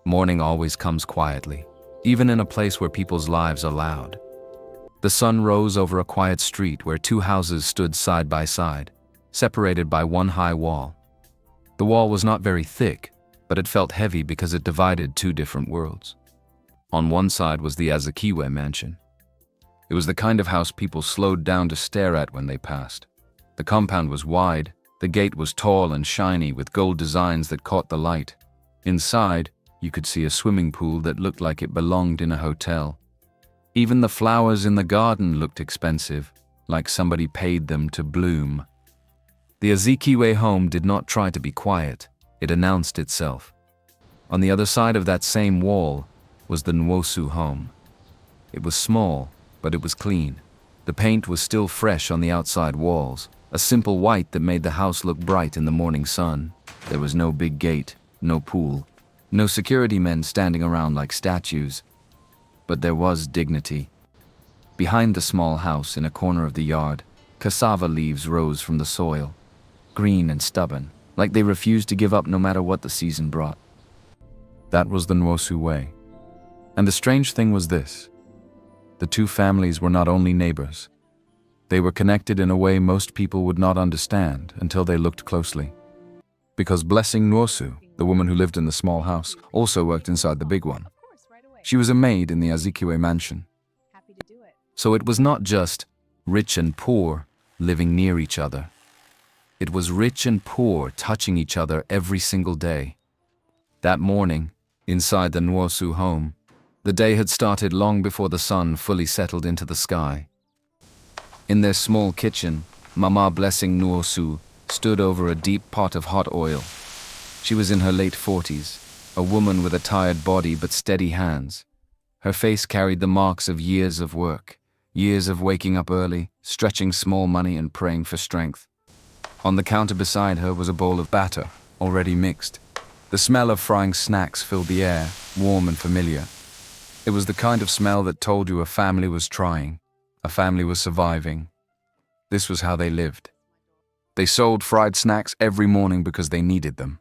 Morning always comes quietly, even in a place where people's lives are loud. The sun rose over a quiet street where two houses stood side by side, separated by one high wall. The wall was not very thick, but it felt heavy because it divided two different worlds. On one side was the Azikiway mansion. It was the kind of house people slowed down to stare at when they passed. The compound was wide, the gate was tall and shiny with gold designs that caught the light. Inside, you could see a swimming pool that looked like it belonged in a hotel. Even the flowers in the garden looked expensive, like somebody paid them to bloom. The Azikiway home did not try to be quiet, it announced itself. On the other side of that same wall was the Nwosu home. It was small, but it was clean. The paint was still fresh on the outside walls, a simple white that made the house look bright in the morning sun. There was no big gate, no pool, no security men standing around like statues. But there was dignity. Behind the small house in a corner of the yard, cassava leaves rose from the soil, green and stubborn, like they refused to give up no matter what the season brought. That was the Nwosu way. And the strange thing was this. The two families were not only neighbors. They were connected in a way most people would not understand until they looked closely. Because Blessing Nwosu, the woman who lived in the small house, also worked inside the big one. She was a maid in the Azikiway mansion. So it was not just rich and poor living near each other. It was rich and poor touching each other every single day. That morning, inside the Nwosu home, the day had started long before the sun fully settled into the sky. In their small kitchen, Mama Blessing Nwosu stood over a deep pot of hot oil. She was in her late 40s, a woman with a tired body but steady hands. Her face carried the marks of years of work, years of waking up early, stretching small money and praying for strength. On the counter beside her was a bowl of batter, already mixed. The smell of frying snacks filled the air, warm and familiar. It was the kind of smell that told you a family was trying, a family was surviving. This was how they lived. They sold fried snacks every morning because they needed them.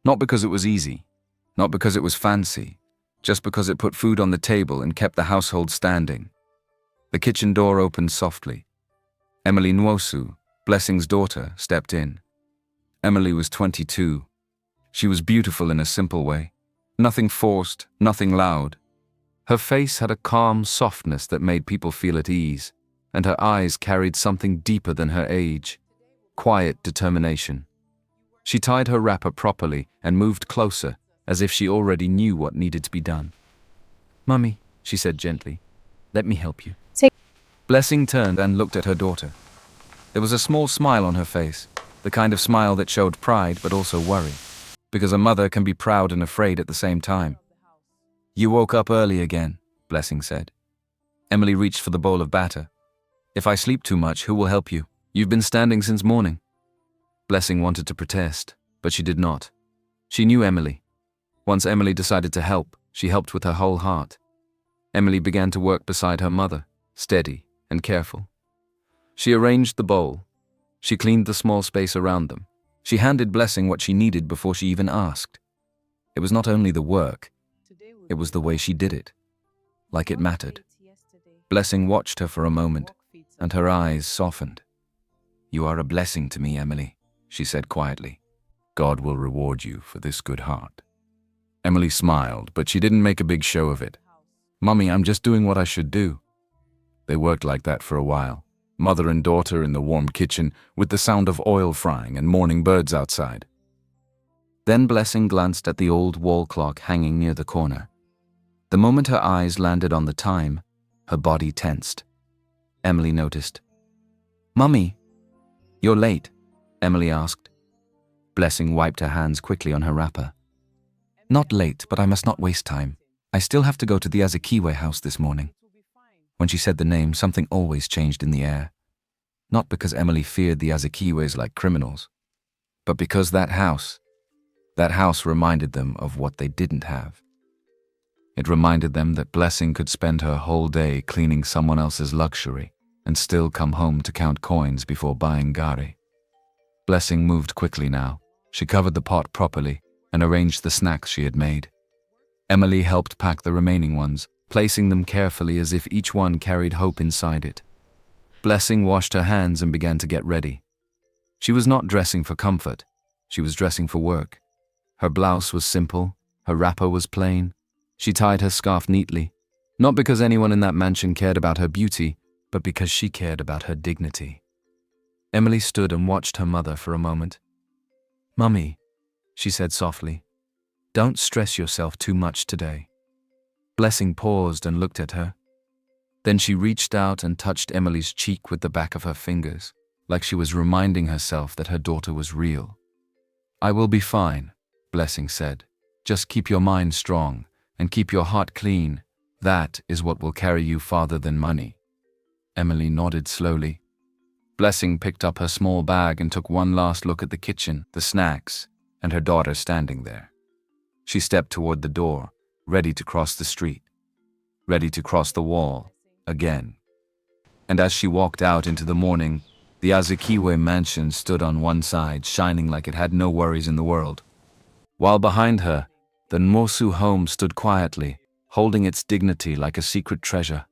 Not because it was easy, not because it was fancy, just because it put food on the table and kept the household standing. The kitchen door opened softly. Emily Nwosu, Blessing's daughter, stepped in. Emily was 22. She was beautiful in a simple way. Nothing forced, nothing loud. Her face had a calm softness that made people feel at ease, and her eyes carried something deeper than her age. Quiet determination. She tied her wrapper properly and moved closer, as if she already knew what needed to be done. "Mummy," she said gently, "let me help you." Blessing turned and looked at her daughter. There was a small smile on her face, the kind of smile that showed pride but also worry, because a mother can be proud and afraid at the same time. "You woke up early again," Blessing said. Emily reached for the bowl of batter. "If I sleep too much, who will help you? You've been standing since morning." Blessing wanted to protest, but she did not. She knew Emily. Once Emily decided to help, she helped with her whole heart. Emily began to work beside her mother, steady and careful. She arranged the bowl. She cleaned the small space around them. She handed Blessing what she needed before she even asked. It was not only the work, it was the way she did it, like it mattered. Blessing watched her for a moment, and her eyes softened. "You are a blessing to me, Emily," she said quietly. "God will reward you for this good heart." Emily smiled, but she didn't make a big show of it. "Mummy, I'm just doing what I should do." They worked like that for a while, mother and daughter in the warm kitchen with the sound of oil frying and morning birds outside. Then Blessing glanced at the old wall clock hanging near the corner. The moment her eyes landed on the time, her body tensed. Emily noticed. "Mummy, you're late," Emily asked. Blessing wiped her hands quickly on her wrapper. "Not late, but I must not waste time. I still have to go to the Azikiway house this morning." When she said the name, something always changed in the air. Not because Emily feared the Azikiways like criminals, but because that house reminded them of what they didn't have. It reminded them that Blessing could spend her whole day cleaning someone else's luxury and still come home to count coins before buying gari. Blessing moved quickly now. She covered the pot properly and arranged the snacks she had made. Emily helped pack the remaining ones, placing them carefully as if each one carried hope inside it. Blessing washed her hands and began to get ready. She was not dressing for comfort. She was dressing for work. Her blouse was simple. Her wrapper was plain. She tied her scarf neatly, not because anyone in that mansion cared about her beauty, but because she cared about her dignity. Emily stood and watched her mother for a moment. "Mummy," she said softly, "don't stress yourself too much today." Blessing paused and looked at her. Then she reached out and touched Emily's cheek with the back of her fingers, like she was reminding herself that her daughter was real. "I will be fine," Blessing said. "Just keep your mind strong and keep your heart clean. That is what will carry you farther than money." Emily nodded slowly. Blessing picked up her small bag and took one last look at the kitchen, the snacks, and her daughter standing there. She stepped toward the door, ready to cross the street, ready to cross the wall again. And as she walked out into the morning, the Azikiway mansion stood on one side, shining like it had no worries in the world, while behind her, the Nmosu home stood quietly, holding its dignity like a secret treasure.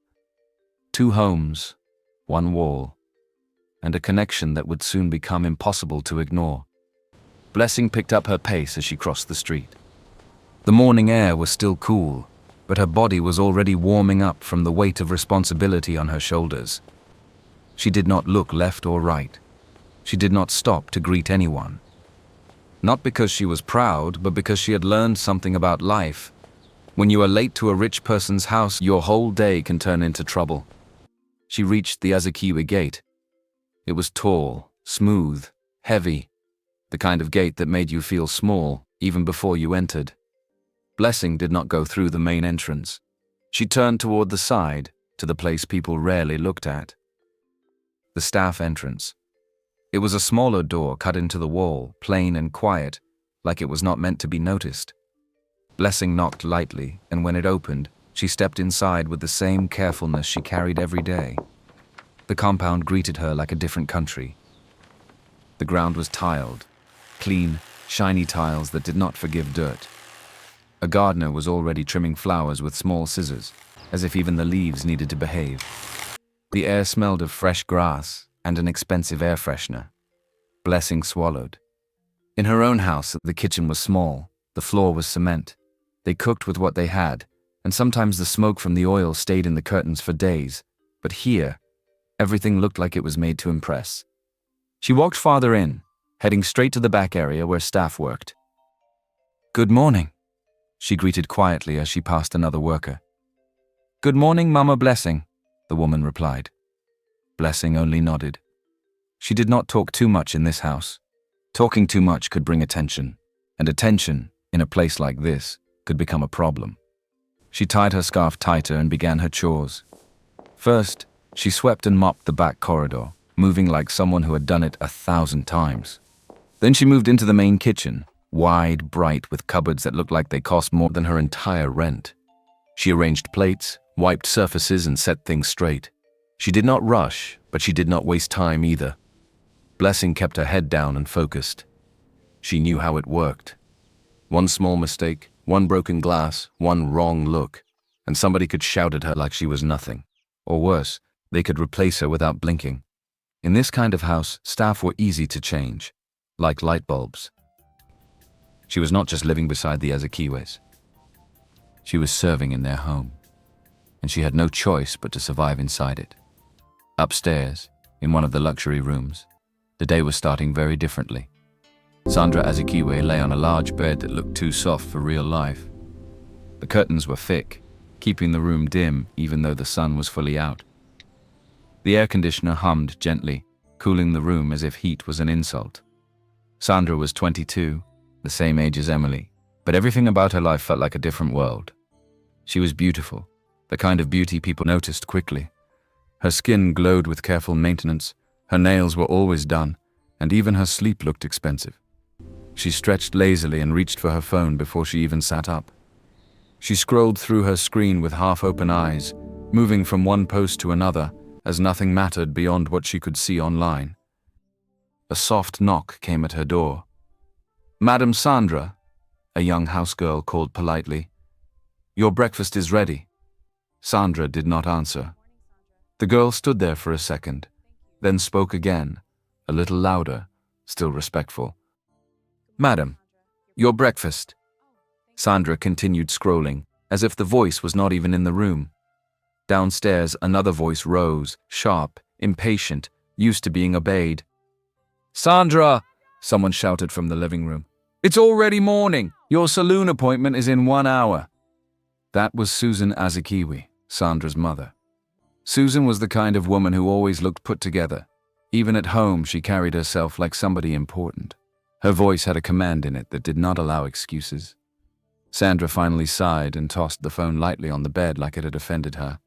2 homes, 1 wall, and a connection that would soon become impossible to ignore. Blessing picked up her pace as she crossed the street. The morning air was still cool, but her body was already warming up from the weight of responsibility on her shoulders. She did not look left or right. She did not stop to greet anyone. Not because she was proud, but because she had learned something about life. When you are late to a rich person's house, your whole day can turn into trouble. She reached the Azikiway gate. It was tall, smooth, heavy, the kind of gate that made you feel small even before you entered. Blessing did not go through the main entrance. She turned toward the side, to the place people rarely looked at. The staff entrance. It was a smaller door cut into the wall, plain and quiet, like it was not meant to be noticed. Blessing knocked lightly, and when it opened, she stepped inside with the same carefulness she carried every day. The compound greeted her like a different country. The ground was tiled, clean, shiny tiles that did not forgive dirt. A gardener was already trimming flowers with small scissors, as if even the leaves needed to behave. The air smelled of fresh grass and an expensive air freshener. Blessing swallowed. In her own house, the kitchen was small, the floor was cement. They cooked with what they had, and sometimes the smoke from the oil stayed in the curtains for days. But here, everything looked like it was made to impress. She walked farther in, heading straight to the back area where staff worked. "Good morning," she greeted quietly as she passed another worker. "Good morning, Mama Blessing," the woman replied. Blessing only nodded. She did not talk too much in this house. Talking too much could bring attention, and attention, in a place like this, could become a problem. She tied her scarf tighter and began her chores. First, she swept and mopped the back corridor, moving like someone who had done it 1,000 times. Then she moved into the main kitchen, wide, bright, with cupboards that looked like they cost more than her entire rent. She arranged plates, wiped surfaces, and set things straight. She did not rush, but she did not waste time either. Blessing kept her head down and focused. She knew how it worked. One small mistake, one broken glass, one wrong look, and somebody could shout at her like she was nothing. Or worse, they could replace her without blinking. In this kind of house, staff were easy to change, like light bulbs. She was not just living beside the Azikiways. She was serving in their home, and she had no choice but to survive inside it. Upstairs, in one of the luxury rooms, the day was starting very differently. Sandra Azikiway lay on a large bed that looked too soft for real life. The curtains were thick, keeping the room dim even though the sun was fully out. The air conditioner hummed gently, cooling the room as if heat was an insult. Sandra was 22, the same age as Emily, but everything about her life felt like a different world. She was beautiful, the kind of beauty people noticed quickly. Her skin glowed with careful maintenance, her nails were always done, and even her sleep looked expensive. She stretched lazily and reached for her phone before she even sat up. She scrolled through her screen with half-open eyes, moving from one post to another, as nothing mattered beyond what she could see online. A soft knock came at her door. "Madam Sandra," a young housegirl called politely. Your breakfast is ready." Sandra did not answer. The girl stood there for a second, then spoke again, a little louder, still respectful. "Madam, your breakfast." Sandra continued scrolling, as if the voice was not even in the room. Downstairs, another voice rose, sharp, impatient, used to being obeyed. "Sandra!" someone shouted from the living room. "It's already morning! Your saloon appointment is in 1 hour." That was Susan Azikiway, Sandra's mother. Susan was the kind of woman who always looked put together. Even at home, she carried herself like somebody important. Her voice had a command in it that did not allow excuses. Sandra finally sighed and tossed the phone lightly on the bed like it had offended her.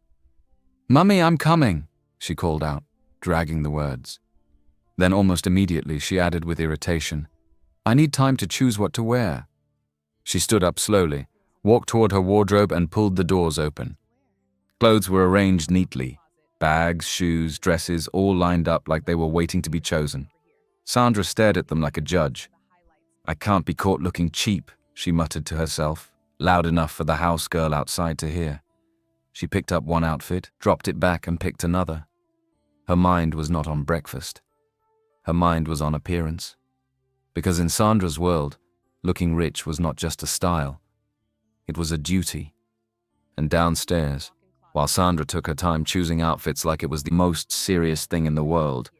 "Mummy, I'm coming," she called out, dragging the words. Then almost immediately she added with irritation, "I need time to choose what to wear." She stood up slowly, walked toward her wardrobe and pulled the doors open. Clothes were arranged neatly. Bags, shoes, dresses, all lined up like they were waiting to be chosen. Sandra stared at them like a judge. "I can't be caught looking cheap," she muttered to herself, loud enough for the house girl outside to hear. She picked up one outfit, dropped it back and picked another. Her mind was not on breakfast. Her mind was on appearance. Because in Sandra's world, looking rich was not just a style. It was a duty. And downstairs, while Sandra took her time choosing outfits like it was the most serious thing in the world,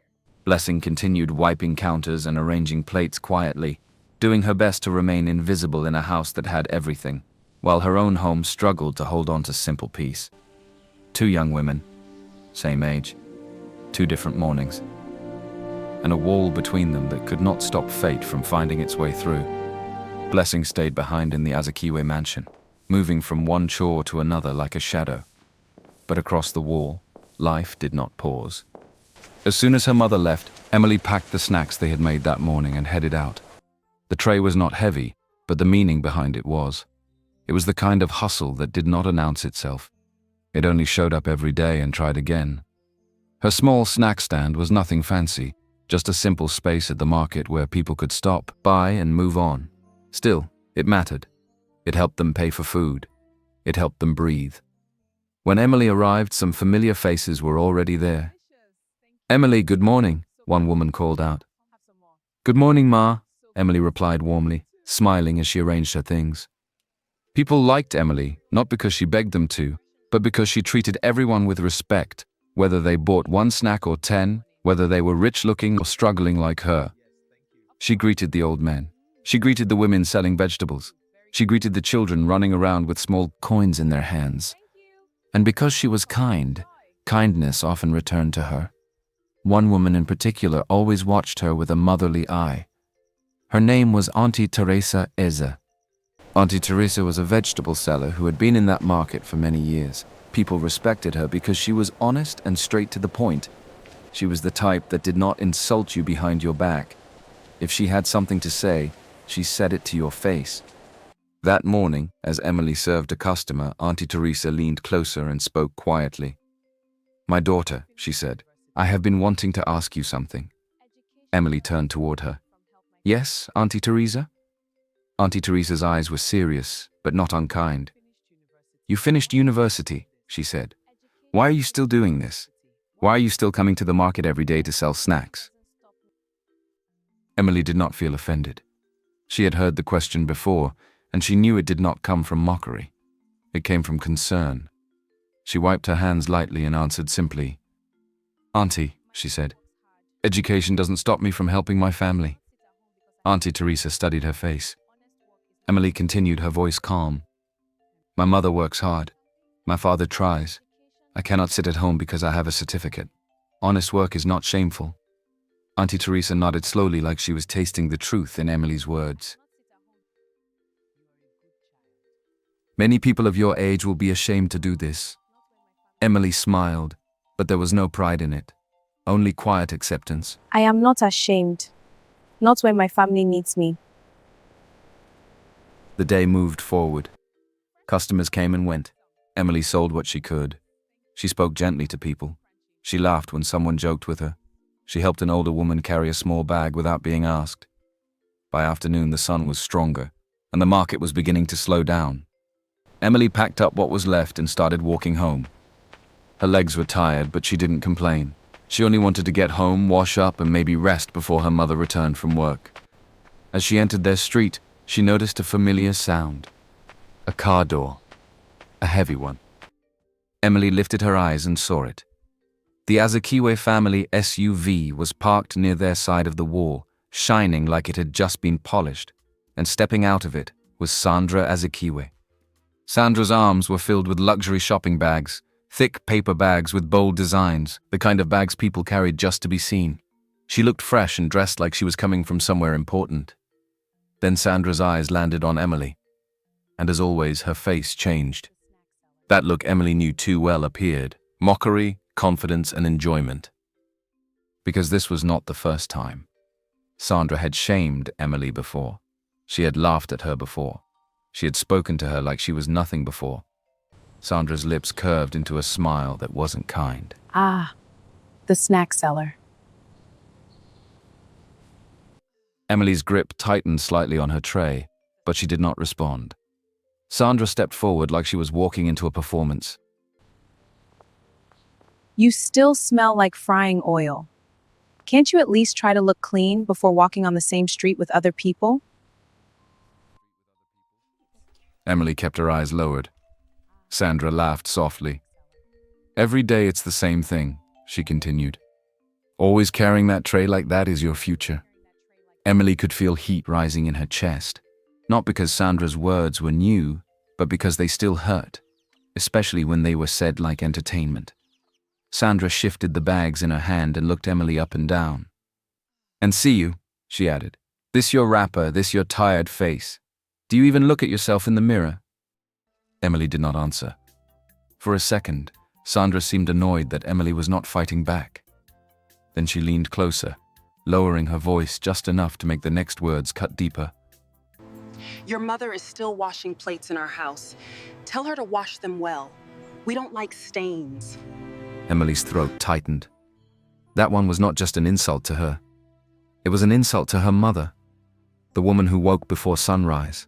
Blessing continued wiping counters and arranging plates quietly, doing her best to remain invisible in a house that had everything, while her own home struggled to hold on to simple peace. 2 young women, same age, 2 different mornings, and a wall between them that could not stop fate from finding its way through. Blessing stayed behind in the Azikiway mansion, moving from one chore to another like a shadow. But across the wall, life did not pause. As soon as her mother left, Emily packed the snacks they had made that morning and headed out. The tray was not heavy, but the meaning behind it was. It was the kind of hustle that did not announce itself. It only showed up every day and tried again. Her small snack stand was nothing fancy, just a simple space at the market where people could stop, buy, and move on. Still, it mattered. It helped them pay for food. It helped them breathe. When Emily arrived, some familiar faces were already there. "Emily, good morning," one woman called out. "Good morning, Ma," Emily replied warmly, smiling as she arranged her things. People liked Emily, not because she begged them to, but because she treated everyone with respect, whether they bought 1 snack or 10, whether they were rich-looking or struggling like her. She greeted the old men. She greeted the women selling vegetables. She greeted the children running around with small coins in their hands. And because she was kind, kindness often returned to her. One woman in particular always watched her with a motherly eye. Her name was Auntie Teresa Eze. Auntie Teresa was a vegetable seller who had been in that market for many years. People respected her because she was honest and straight to the point. She was the type that did not insult you behind your back. If she had something to say, she said it to your face. That morning, as Emily served a customer, Auntie Teresa leaned closer and spoke quietly. "My daughter," she said, "I have been wanting to ask you something." Emily turned toward her. "Yes, Auntie Teresa?" Auntie Teresa's eyes were serious, but not unkind. "You finished university," she said. "Why are you still doing this? Why are you still coming to the market every day to sell snacks?" Emily did not feel offended. She had heard the question before, and she knew it did not come from mockery. It came from concern. She wiped her hands lightly and answered simply, "Auntie," she said, "education doesn't stop me from helping my family." Auntie Teresa studied her face. Emily continued, her voice calm. "My mother works hard. My father tries. I cannot sit at home because I have a certificate. Honest work is not shameful." Auntie Teresa nodded slowly like she was tasting the truth in Emily's words. "Many people of your age will be ashamed to do this." Emily smiled, but there was no pride in it, only quiet acceptance. "I am not ashamed. Not when my family needs me." The day moved forward. Customers came and went. Emily sold what she could. She spoke gently to people. She laughed when someone joked with her. She helped an older woman carry a small bag without being asked. By afternoon, the sun was stronger, and the market was beginning to slow down. Emily packed up what was left and started walking home. Her legs were tired, but she didn't complain. She only wanted to get home, wash up, and maybe rest before her mother returned from work. As she entered their street, she noticed a familiar sound. A car door. A heavy one. Emily lifted her eyes and saw it. The Azikiway family SUV was parked near their side of the wall, shining like it had just been polished, and stepping out of it was Sandra Azikiway. Sandra's arms were filled with luxury shopping bags, thick paper bags with bold designs, the kind of bags people carried just to be seen. She looked fresh and dressed like she was coming from somewhere important. Then Sandra's eyes landed on Emily, and as always, her face changed. That look Emily knew too well appeared: mockery, confidence, and enjoyment. Because this was not the first time. Sandra had shamed Emily before. She had laughed at her before. She had spoken to her like she was nothing before. Sandra's lips curved into a smile that wasn't kind. Ah, the snack seller. Emily's grip tightened slightly on her tray, but she did not respond. Sandra stepped forward like she was walking into a performance. You still smell like frying oil. Can't you at least try to look clean before walking on the same street with other people? Emily kept her eyes lowered. Sandra laughed softly. Every day it's the same thing, she continued. Always carrying that tray like that is your future. Emily could feel heat rising in her chest, not because Sandra's words were new, but because they still hurt, especially when they were said like entertainment. Sandra shifted the bags in her hand and looked Emily up and down. And see you, she added. This your wrapper, this your tired face. Do you even look at yourself in the mirror? Emily did not answer. For a second, Sandra seemed annoyed that Emily was not fighting back. Then she leaned closer, lowering her voice just enough to make the next words cut deeper. Your mother is still washing plates in our house. Tell her to wash them well. We don't like stains. Emily's throat tightened. That one was not just an insult to her. It was an insult to her mother, the woman who woke before sunrise,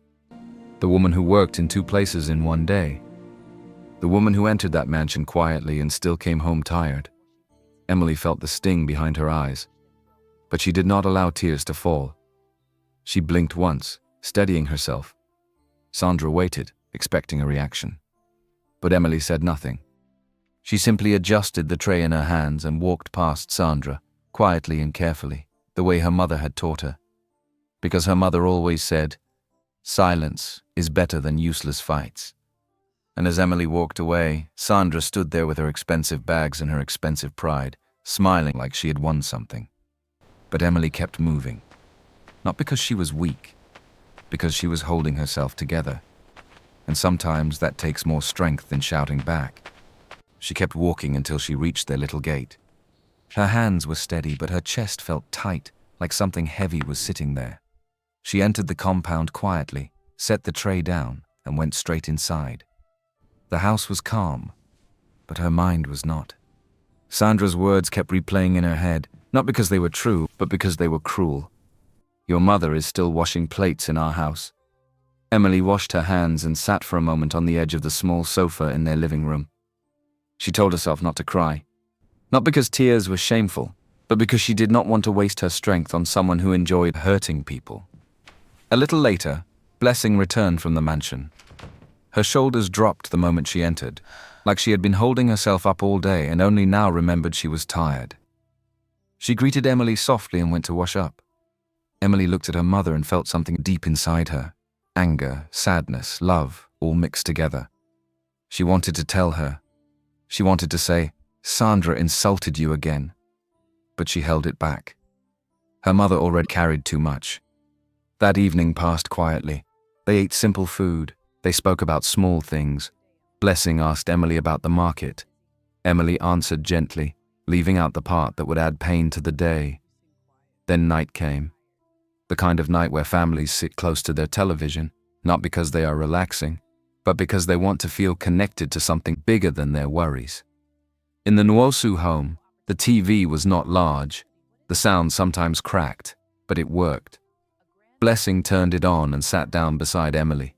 the woman who worked in 2 places in one day, the woman who entered that mansion quietly and still came home tired. Emily felt the sting behind her eyes, but she did not allow tears to fall. She blinked once, steadying herself. Sandra waited, expecting a reaction. But Emily said nothing. She simply adjusted the tray in her hands and walked past Sandra, quietly and carefully, the way her mother had taught her. Because her mother always said, silence is better than useless fights. And as Emily walked away, Sandra stood there with her expensive bags and her expensive pride, smiling like she had won something. But Emily kept moving. Not because she was weak, because she was holding herself together. And sometimes that takes more strength than shouting back. She kept walking until she reached their little gate. Her hands were steady, but her chest felt tight, like something heavy was sitting there. She entered the compound quietly, set the tray down, and went straight inside. The house was calm, but her mind was not. Sandra's words kept replaying in her head, not because they were true, but because they were cruel. Your mother is still washing plates in our house. Emily washed her hands and sat for a moment on the edge of the small sofa in their living room. She told herself not to cry. Not because tears were shameful, but because she did not want to waste her strength on someone who enjoyed hurting people. A little later, Blessing returned from the mansion. Her shoulders dropped the moment she entered, like she had been holding herself up all day and only now remembered she was tired. She greeted Emily softly and went to wash up. Emily looked at her mother and felt something deep inside her. Anger, sadness, love, all mixed together. She wanted to tell her. She wanted to say, Sandra insulted you again. But she held it back. Her mother already carried too much. That evening passed quietly. They ate simple food. They spoke about small things. Blessing asked Emily about the market. Emily answered gently, leaving out the part that would add pain to the day. Then night came. The kind of night where families sit close to their television, not because they are relaxing, but because they want to feel connected to something bigger than their worries. In the Nwosu home, the TV was not large. The sound sometimes cracked, but it worked. Blessing turned it on and sat down beside Emily.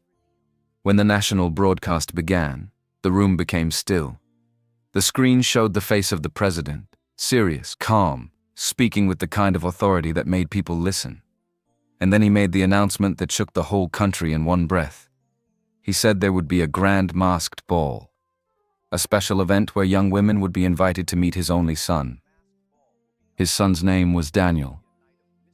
When the national broadcast began, the room became still. The screen showed the face of the president, serious, calm, speaking with the kind of authority that made people listen. And then he made the announcement that shook the whole country in one breath. He said there would be a grand masked ball, a special event where young women would be invited to meet his only son. His son's name was Daniel.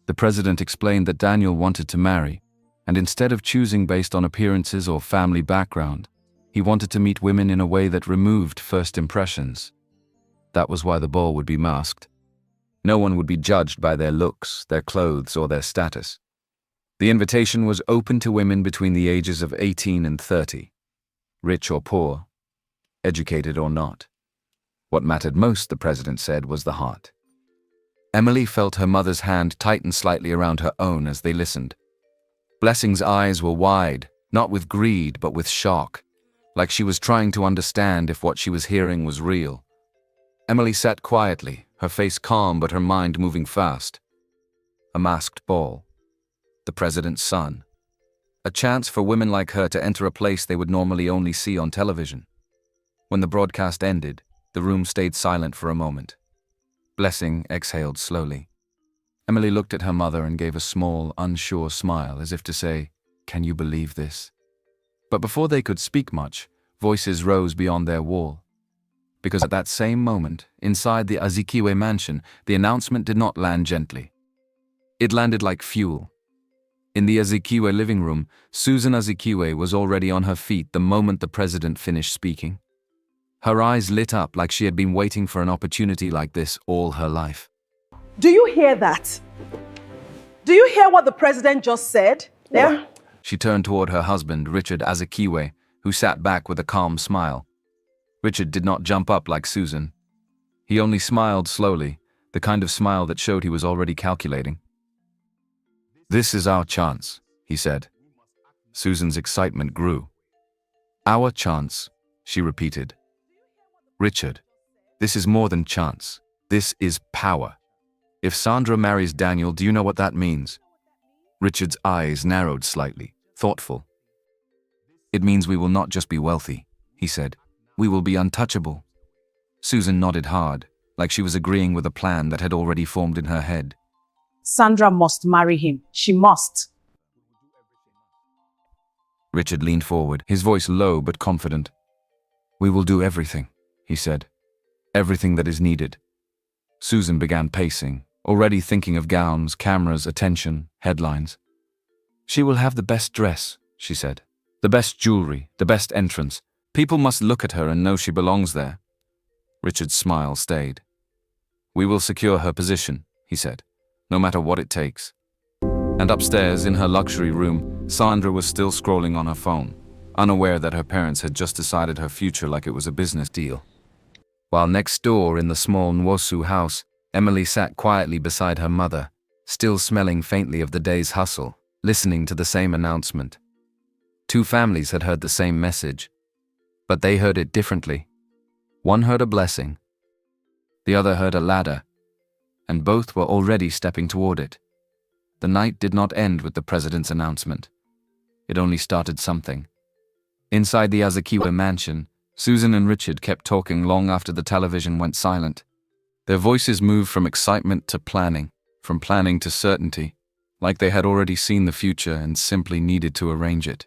The president explained that Daniel wanted to marry, and instead of choosing based on appearances or family background, he wanted to meet women in a way that removed first impressions. That was why the ball would be masked. No one would be judged by their looks, their clothes, or their status. The invitation was open to women between the ages of 18 and 30, rich or poor, educated or not. What mattered most, the president said, was the heart. Emily felt her mother's hand tighten slightly around her own as they listened. Blessing's eyes were wide, not with greed but with shock, like she was trying to understand if what she was hearing was real. Emily sat quietly, her face calm but her mind moving fast. A masked ball. The president's son. A chance for women like her to enter a place they would normally only see on television. When the broadcast ended, the room stayed silent for a moment. Blessing exhaled slowly. Emily looked at her mother and gave a small, unsure smile as if to say, "Can you believe this?" But before they could speak much, voices rose beyond their wall. Because at that same moment, inside the Azikiway mansion, the announcement did not land gently. It landed like fuel. In the Azikiway living room, Susan Azikiway was already on her feet the moment the president finished speaking. Her eyes lit up like she had been waiting for an opportunity like this all her life. Do you hear that? Do you hear what the president just said? Yeah? She turned toward her husband, Richard Azikiway, who sat back with a calm smile. Richard did not jump up like Susan. He only smiled slowly, the kind of smile that showed he was already calculating. "This is our chance," he said. Susan's excitement grew. "Our chance," she repeated. "Richard, this is more than chance. This is power. If Sandra marries Daniel, do you know what that means?" Richard's eyes narrowed slightly, thoughtful. "It means we will not just be wealthy," he said. "We will be untouchable." Susan nodded hard, like she was agreeing with a plan that had already formed in her head. Sandra must marry him. She must. Richard leaned forward, his voice low but confident. "We will do everything," he said. "Everything that is needed." Susan began pacing, already thinking of gowns, cameras, attention, headlines. "She will have the best dress," she said. "The best jewelry, the best entrance. People must look at her and know she belongs there." Richard's smile stayed. "We will secure her position," he said, "no matter what it takes." And upstairs, in her luxury room, Sandra was still scrolling on her phone, unaware that her parents had just decided her future like it was a business deal. While next door in the small Nwosu house, Emily sat quietly beside her mother, still smelling faintly of the day's hustle, listening to the same announcement. Two families had heard the same message, but they heard it differently. One heard a blessing, the other heard a ladder, and both were already stepping toward it. The night did not end with the president's announcement. It only started something. Inside the Azikiway mansion, Susan and Richard kept talking long after the television went silent. Their voices moved from excitement to planning, from planning to certainty, like they had already seen the future and simply needed to arrange it.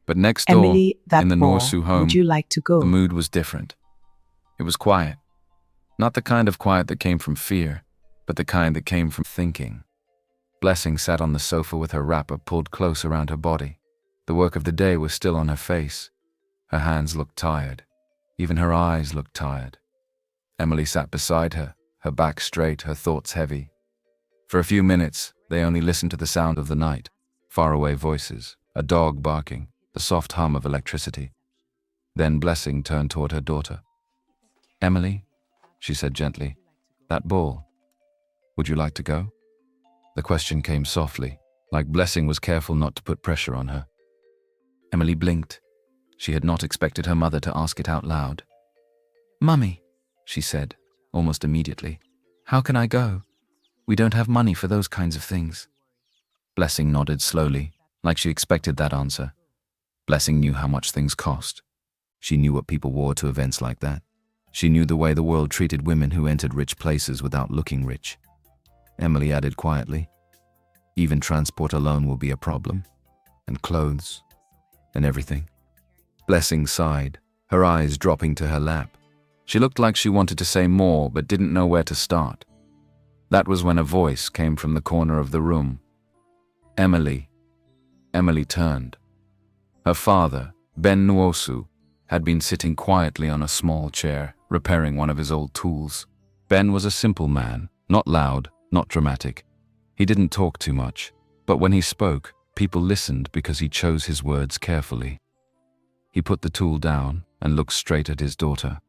But next door, Emily, that in the ball, Norsu home, would you like to go? the mood was different. It was quiet. Not the kind of quiet that came from fear, but the kind that came from thinking. Blessing sat on the sofa with her wrapper pulled close around her body. The work of the day was still on her face. Her hands looked tired. Even her eyes looked tired. Emily sat beside her, her back straight, her thoughts heavy. For a few minutes, they only listened to the sound of the night, faraway voices, a dog barking, the soft hum of electricity. Then Blessing turned toward her daughter. "Emily," she said gently, "that ball. Would you like to go?" The question came softly, like Blessing was careful not to put pressure on her. Emily blinked. She had not expected her mother to ask it out loud. "Mummy," she said, almost immediately, "how can I go? We don't have money for those kinds of things." Blessing nodded slowly, like she expected that answer. Blessing knew how much things cost. She knew what people wore to events like that. She knew the way the world treated women who entered rich places without looking rich. Emily added quietly, even transport alone will be a problem. And clothes. And everything. Blessing sighed, her eyes dropping to her lap. She looked like she wanted to say more but didn't know where to start. That was when a voice came from the corner of the room. Emily. Emily turned. Her father, Ben Nwosu, had been sitting quietly on a small chair, repairing one of his old tools. Ben was a simple man, not loud, not dramatic. He didn't talk too much, but when he spoke, people listened because he chose his words carefully. He put the tool down and looked straight at his daughter.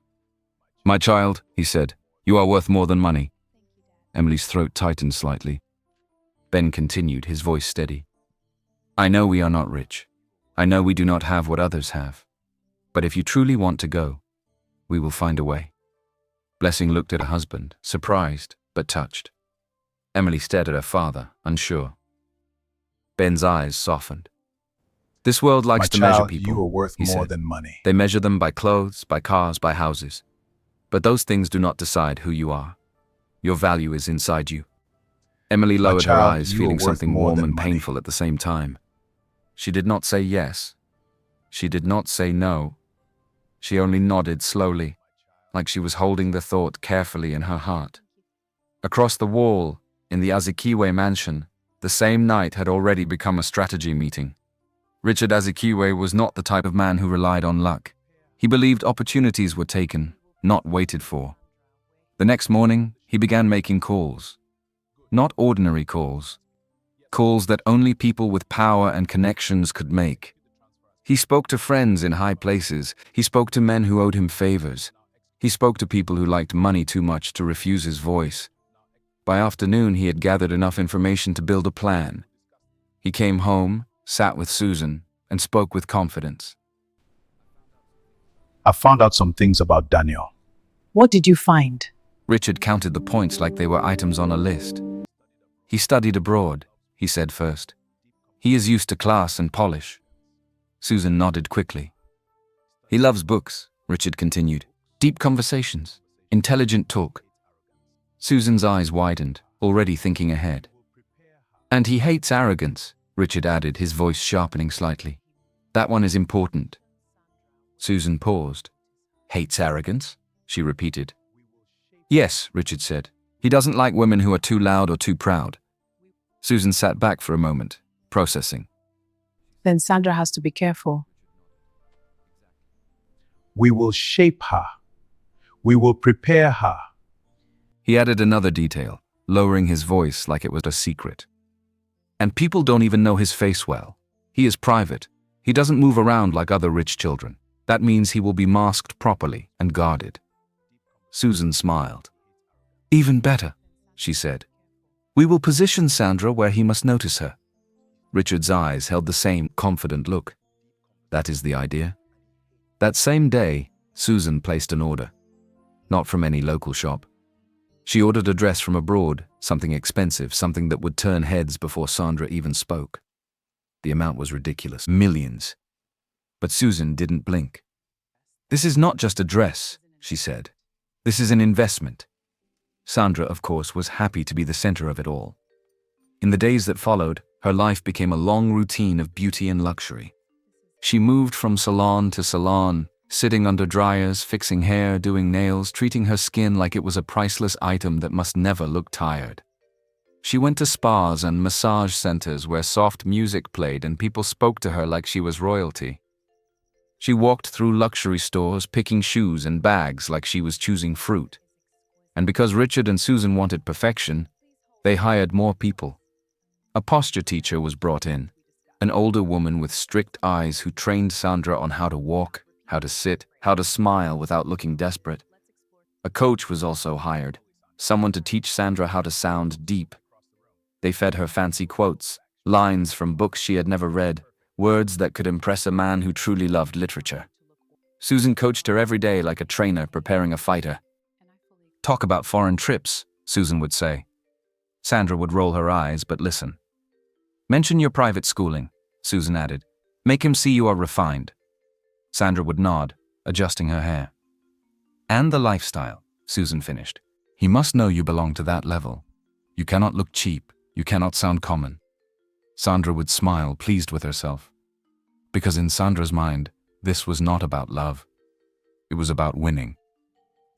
"My child," he said, "you are worth more than money." Emily's throat tightened slightly. Ben continued, his voice steady. "I know we are not rich. I know we do not have what others have. But if you truly want to go, we will find a way." Blessing looked at her husband, surprised but touched. Emily stared at her father, unsure. Ben's eyes softened. "This world likes to measure people," you are worth he more said. than money. "They measure them by clothes, by cars, by houses. But those things do not decide who you are. Your value is inside you." Emily lowered her child, eyes, you are feeling worth something more warm than and money. painful at the same time. She did not say yes. She did not say no. She only nodded slowly, like she was holding the thought carefully in her heart. Across the wall, in the Azikiway mansion, the same night had already become a strategy meeting. Richard Azikiway was not the type of man who relied on luck. He believed opportunities were taken, not waited for. The next morning, he began making calls. Not ordinary calls. Calls that only people with power and connections could make. He spoke to friends in high places. He spoke to men who owed him favors. He spoke to people who liked money too much to refuse his voice. By afternoon, he had gathered enough information to build a plan. He came home, sat with Susan, and spoke with confidence. I found out some things about Daniel. What did you find? Richard counted the points like they were items on a list. "He studied abroad," he said first. "He is used to class and polish." Susan nodded quickly. "He loves books," Richard continued. "Deep conversations, intelligent talk." Susan's eyes widened, already thinking ahead. "And he hates arrogance," Richard added, his voice sharpening slightly. "That one is important." Susan paused. "Hates arrogance?" she repeated. "Yes," Richard said. "He doesn't like women who are too loud or too proud." Susan sat back for a moment, processing. Then Sandra has to be careful. We will shape her. We will prepare her. He added another detail, lowering his voice like it was a secret. "And people don't even know his face well. He is private. He doesn't move around like other rich children. That means he will be masked properly and guarded." Susan smiled. "Even better," she said. "We will position Sandra where he must notice her." Richard's eyes held the same confident look. "That is the idea." That same day, Susan placed an order. Not from any local shop. She ordered a dress from abroad, something expensive, something that would turn heads before Sandra even spoke. The amount was ridiculous, millions. But Susan didn't blink. "This is not just a dress," she said. "This is an investment." Sandra, of course, was happy to be the center of it all. In the days that followed, her life became a long routine of beauty and luxury. She moved from salon to salon, sitting under dryers, fixing hair, doing nails, treating her skin like it was a priceless item that must never look tired. She went to spas and massage centers where soft music played and people spoke to her like she was royalty. She walked through luxury stores, picking shoes and bags like she was choosing fruit. And because Richard and Susan wanted perfection, they hired more people. A posture teacher was brought in, an older woman with strict eyes who trained Sandra on how to walk, how to sit, how to smile without looking desperate. A coach was also hired, someone to teach Sandra how to sound deep. They fed her fancy quotes, lines from books she had never read, words that could impress a man who truly loved literature. Susan coached her every day like a trainer preparing a fighter. "Talk about foreign trips," Susan would say. Sandra would roll her eyes but listen. "Mention your private schooling," Susan added. Make him see you are refined. Sandra would nod, adjusting her hair. And the lifestyle, Susan finished. He must know you belong to that level. You cannot look cheap, you cannot sound common. Sandra would smile, pleased with herself. Because in Sandra's mind, this was not about love. It was about winning.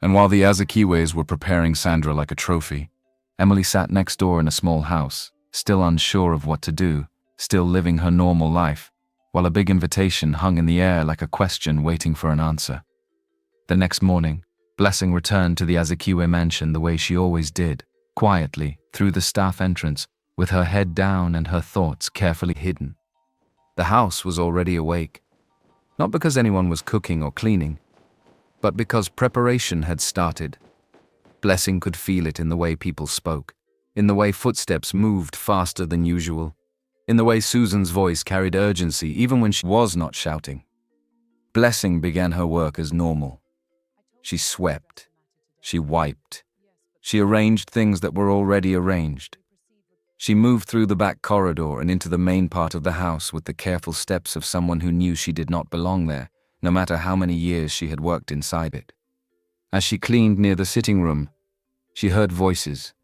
And while the Azikiways were preparing Sandra like a trophy, Emily sat next door in a small house, still unsure of what to do, still living her normal life, while a big invitation hung in the air like a question waiting for an answer. The next morning, Blessing returned to the Azikiway mansion the way she always did, quietly, through the staff entrance, with her head down and her thoughts carefully hidden. The house was already awake, not because anyone was cooking or cleaning, but because preparation had started. Blessing could feel it in the way people spoke, in the way footsteps moved faster than usual, in the way Susan's voice carried urgency even when she was not shouting. Blessing began her work as normal. She swept, she wiped, she arranged things that were already arranged. She moved through the back corridor and into the main part of the house with the careful steps of someone who knew she did not belong there, no matter how many years she had worked inside it. As she cleaned near the sitting room, she heard voices.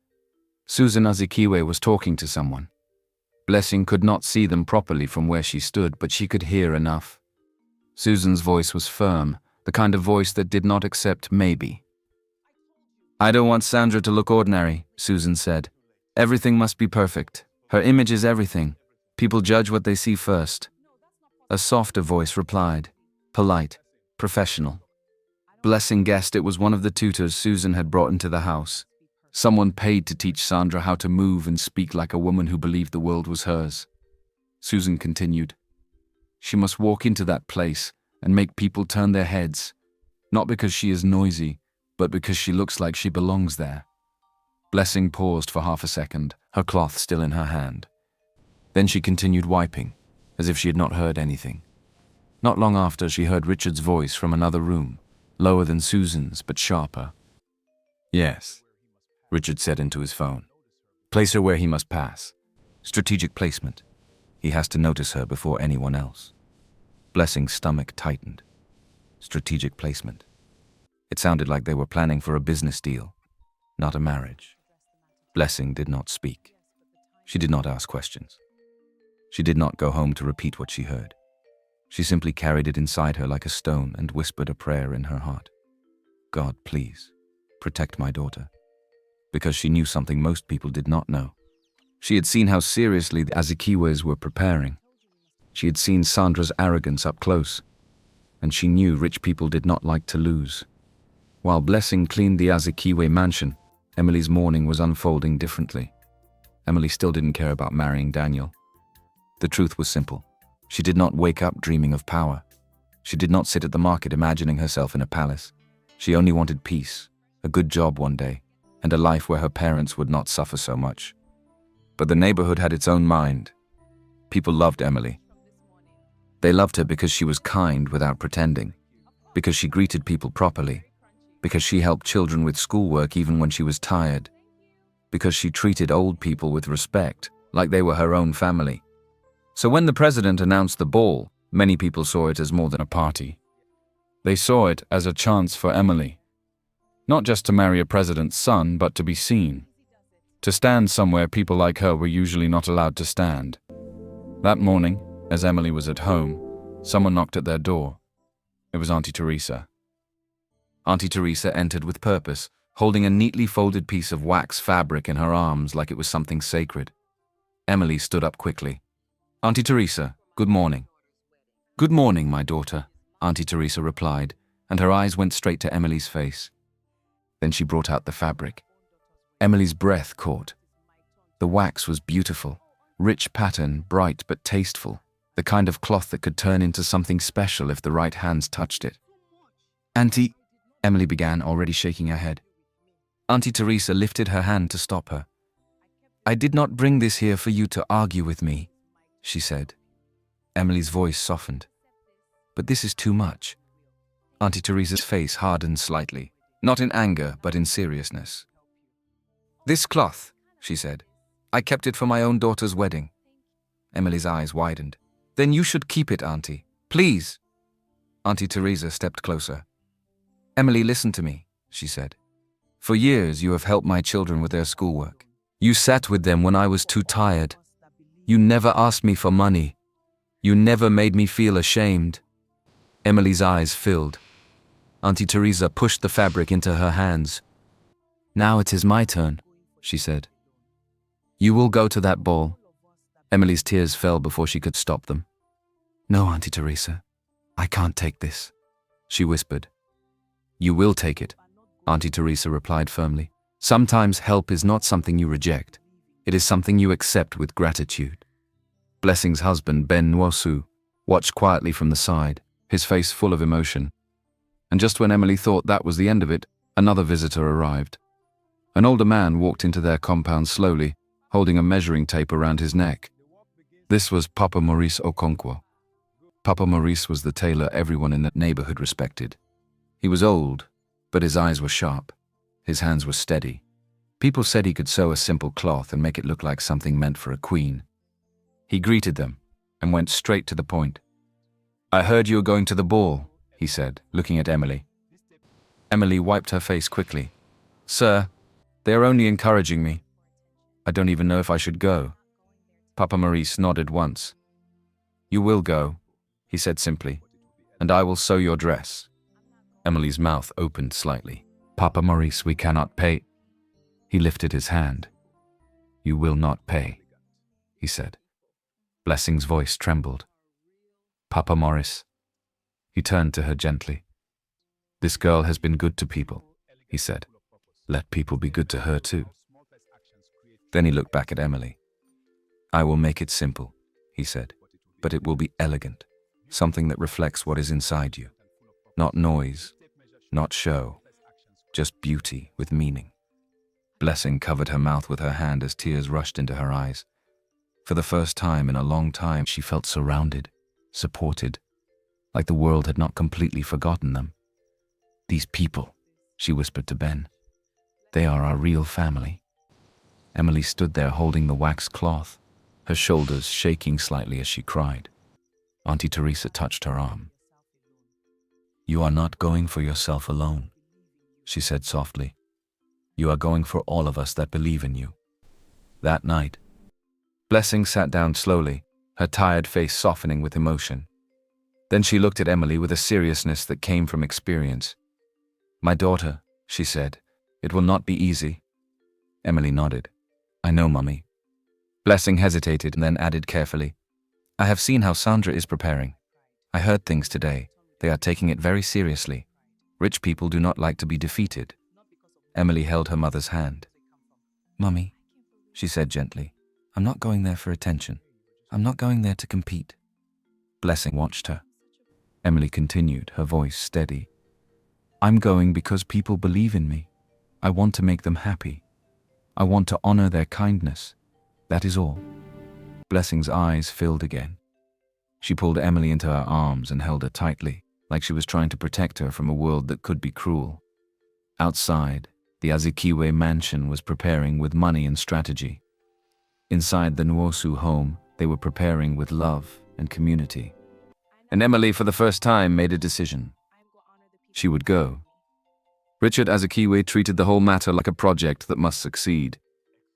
Susan Azikiway was talking to someone. Blessing could not see them properly from where she stood, but she could hear enough. Susan's voice was firm, the kind of voice that did not accept maybe. "I don't want Sandra to look ordinary," Susan said. "Everything must be perfect. Her image is everything. People judge what they see first." A softer voice replied, polite, professional. Blessing guessed it was one of the tutors Susan had brought into the house. Someone paid to teach Sandra how to move and speak like a woman who believed the world was hers. Susan continued. She must walk into that place and make people turn their heads, not because she is noisy, but because she looks like she belongs there. Blessing paused for half a second, her cloth still in her hand. Then she continued wiping, as if she had not heard anything. Not long after, she heard Richard's voice from another room, lower than Susan's, but sharper. "Yes," Richard said into his phone. "Place her where he must pass. Strategic placement. He has to notice her before anyone else." Blessing's stomach tightened. Strategic placement. It sounded like they were planning for a business deal, not a marriage. Blessing did not speak. She did not ask questions. She did not go home to repeat what she heard. She simply carried it inside her like a stone and whispered a prayer in her heart. "God, please, protect my daughter." Because she knew something most people did not know. She had seen how seriously the Azikiways were preparing. She had seen Sandra's arrogance up close, and she knew rich people did not like to lose. While Blessing cleaned the Azikiway mansion, Emily's morning was unfolding differently. Emily still didn't care about marrying Daniel. The truth was simple. She did not wake up dreaming of power. She did not sit at the market imagining herself in a palace. She only wanted peace, a good job one day, and a life where her parents would not suffer so much. But the neighborhood had its own mind. People loved Emily. They loved her because she was kind without pretending, because she greeted people properly, because she helped children with schoolwork even when she was tired, because she treated old people with respect, like they were her own family. So when the president announced the ball, many people saw it as more than a party. They saw it as a chance for Emily. Not just to marry a president's son, but to be seen. To stand somewhere people like her were usually not allowed to stand. That morning, as Emily was at home, someone knocked at their door. It was Auntie Teresa. Auntie Teresa entered with purpose, holding a neatly folded piece of wax fabric in her arms like it was something sacred. Emily stood up quickly. "Auntie Teresa, good morning." "Good morning, my daughter," Auntie Teresa replied, and her eyes went straight to Emily's face. Then she brought out the fabric. Emily's breath caught. The wax was beautiful, rich pattern, bright but tasteful, the kind of cloth that could turn into something special if the right hands touched it. "Auntie," Emily began, already shaking her head. Auntie Teresa lifted her hand to stop her. "I did not bring this here for you to argue with me," she said. Emily's voice softened. "But this is too much." Auntie Teresa's face hardened slightly, not in anger, but in seriousness. "This cloth," she said, "I kept it for my own daughter's wedding." Emily's eyes widened. Then you should keep it, Auntie. Please. Auntie Teresa stepped closer. Emily, listen to me, she said. For years you have helped my children with their schoolwork. You sat with them when I was too tired. You never asked me for money. You never made me feel ashamed. Emily's eyes filled. Auntie Teresa pushed the fabric into her hands. Now it is my turn, she said. You will go to that ball. Emily's tears fell before she could stop them. No, Auntie Teresa, I can't take this, she whispered. You will take it, Auntie Teresa replied firmly. Sometimes help is not something you reject. It is something you accept with gratitude. Blessing's husband, Ben Nwosu, watched quietly from the side, his face full of emotion. And just when Emily thought that was the end of it, another visitor arrived. An older man walked into their compound slowly, holding a measuring tape around his neck. This was Papa Maurice Okonkwo. Papa Maurice was the tailor everyone in the neighborhood respected. He was old, but his eyes were sharp. His hands were steady. People said he could sew a simple cloth and make it look like something meant for a queen. He greeted them and went straight to the point. I heard you were going to the ball, he said, looking at Emily. Emily wiped her face quickly. Sir, they are only encouraging me. I don't even know if I should go. Papa Maurice nodded once. You will go, he said simply, and I will sew your dress. Emily's mouth opened slightly. Papa Maurice, we cannot pay. He lifted his hand. You will not pay, he said. Blessing's voice trembled. Papa Maurice. He turned to her gently. This girl has been good to people, he said. Let people be good to her too. Then he looked back at Emily. I will make it simple, he said, but it will be elegant, something that reflects what is inside you. Not noise, not show, just beauty with meaning. Blessing covered her mouth with her hand as tears rushed into her eyes. For the first time in a long time, she felt surrounded, supported, like the world had not completely forgotten them. These people, she whispered to Ben, they are our real family. Emily stood there holding the wax cloth, her shoulders shaking slightly as she cried. Auntie Teresa touched her arm. You are not going for yourself alone, she said softly. You are going for all of us that believe in you. That night, Blessing sat down slowly, her tired face softening with emotion. Then she looked at Emily with a seriousness that came from experience. My daughter, she said, it will not be easy. Emily nodded. I know, Mummy. Blessing hesitated and then added carefully, I have seen how Sandra is preparing. I heard things today. They are taking it very seriously. Rich people do not like to be defeated. Emily held her mother's hand. Mummy, she said gently, I'm not going there for attention. I'm not going there to compete. Blessing watched her. Emily continued, her voice steady. I'm going because people believe in me. I want to make them happy. I want to honor their kindness. That is all. Blessing's eyes filled again. She pulled Emily into her arms and held her tightly, like she was trying to protect her from a world that could be cruel. Outside, the Azikiway mansion was preparing with money and strategy. Inside the Nwosu home, they were preparing with love and community. And Emily, for the first time, made a decision. She would go. Richard Azikiway treated the whole matter like a project that must succeed.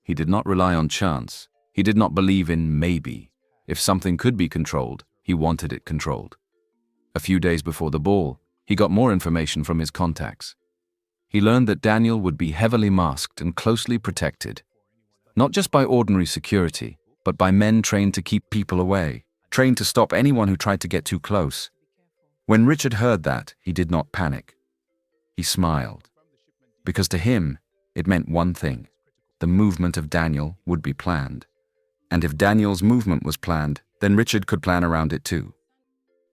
He did not rely on chance. He did not believe in maybe. If something could be controlled, he wanted it controlled. A few days before the ball, he got more information from his contacts. He learned that Daniel would be heavily masked and closely protected. Not just by ordinary security, but by men trained to keep people away, trained to stop anyone who tried to get too close. When Richard heard that, he did not panic. He smiled. Because to him, it meant one thing. The movement of Daniel would be planned. And if Daniel's movement was planned, then Richard could plan around it too.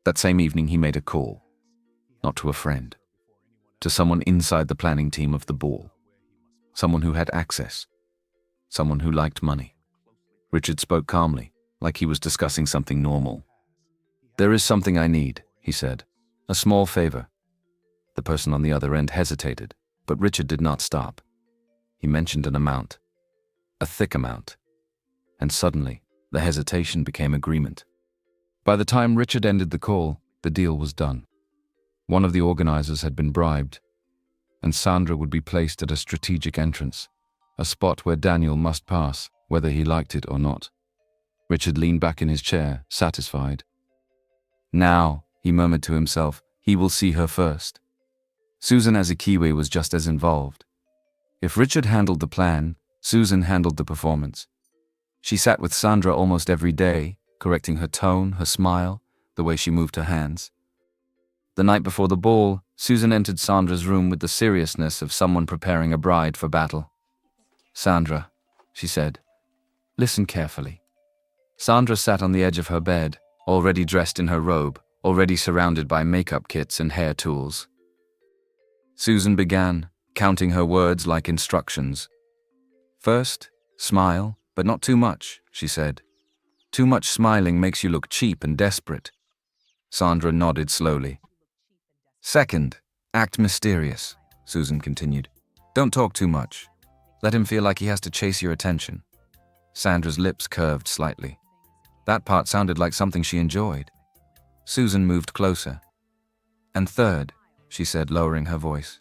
That same evening he made a call. Not to a friend. To someone inside the planning team of the ball. Someone who had access. Someone who liked money. Richard spoke calmly, like he was discussing something normal. There is something I need, he said. A small favor. The person on the other end hesitated, but Richard did not stop. He mentioned an amount. A thick amount. And suddenly, the hesitation became agreement. By the time Richard ended the call, the deal was done. One of the organizers had been bribed, and Sandra would be placed at a strategic entrance, a spot where Daniel must pass, whether he liked it or not. Richard leaned back in his chair, satisfied. Now, he murmured to himself, he will see her first. Susan Azikiway was just as involved. If Richard handled the plan, Susan handled the performance. She sat with Sandra almost every day, correcting her tone, her smile, the way she moved her hands. The night before the ball, Susan entered Sandra's room with the seriousness of someone preparing a bride for battle. "Sandra," she said, "listen carefully." Sandra sat on the edge of her bed, already dressed in her robe, already surrounded by makeup kits and hair tools. Susan began, counting her words like instructions. "First, smile, but not too much," she said. "Too much smiling makes you look cheap and desperate." Sandra nodded slowly. "Second, act mysterious," Susan continued. "Don't talk too much. Let him feel like he has to chase your attention." Sandra's lips curved slightly. That part sounded like something she enjoyed. Susan moved closer. "And third," she said, lowering her voice,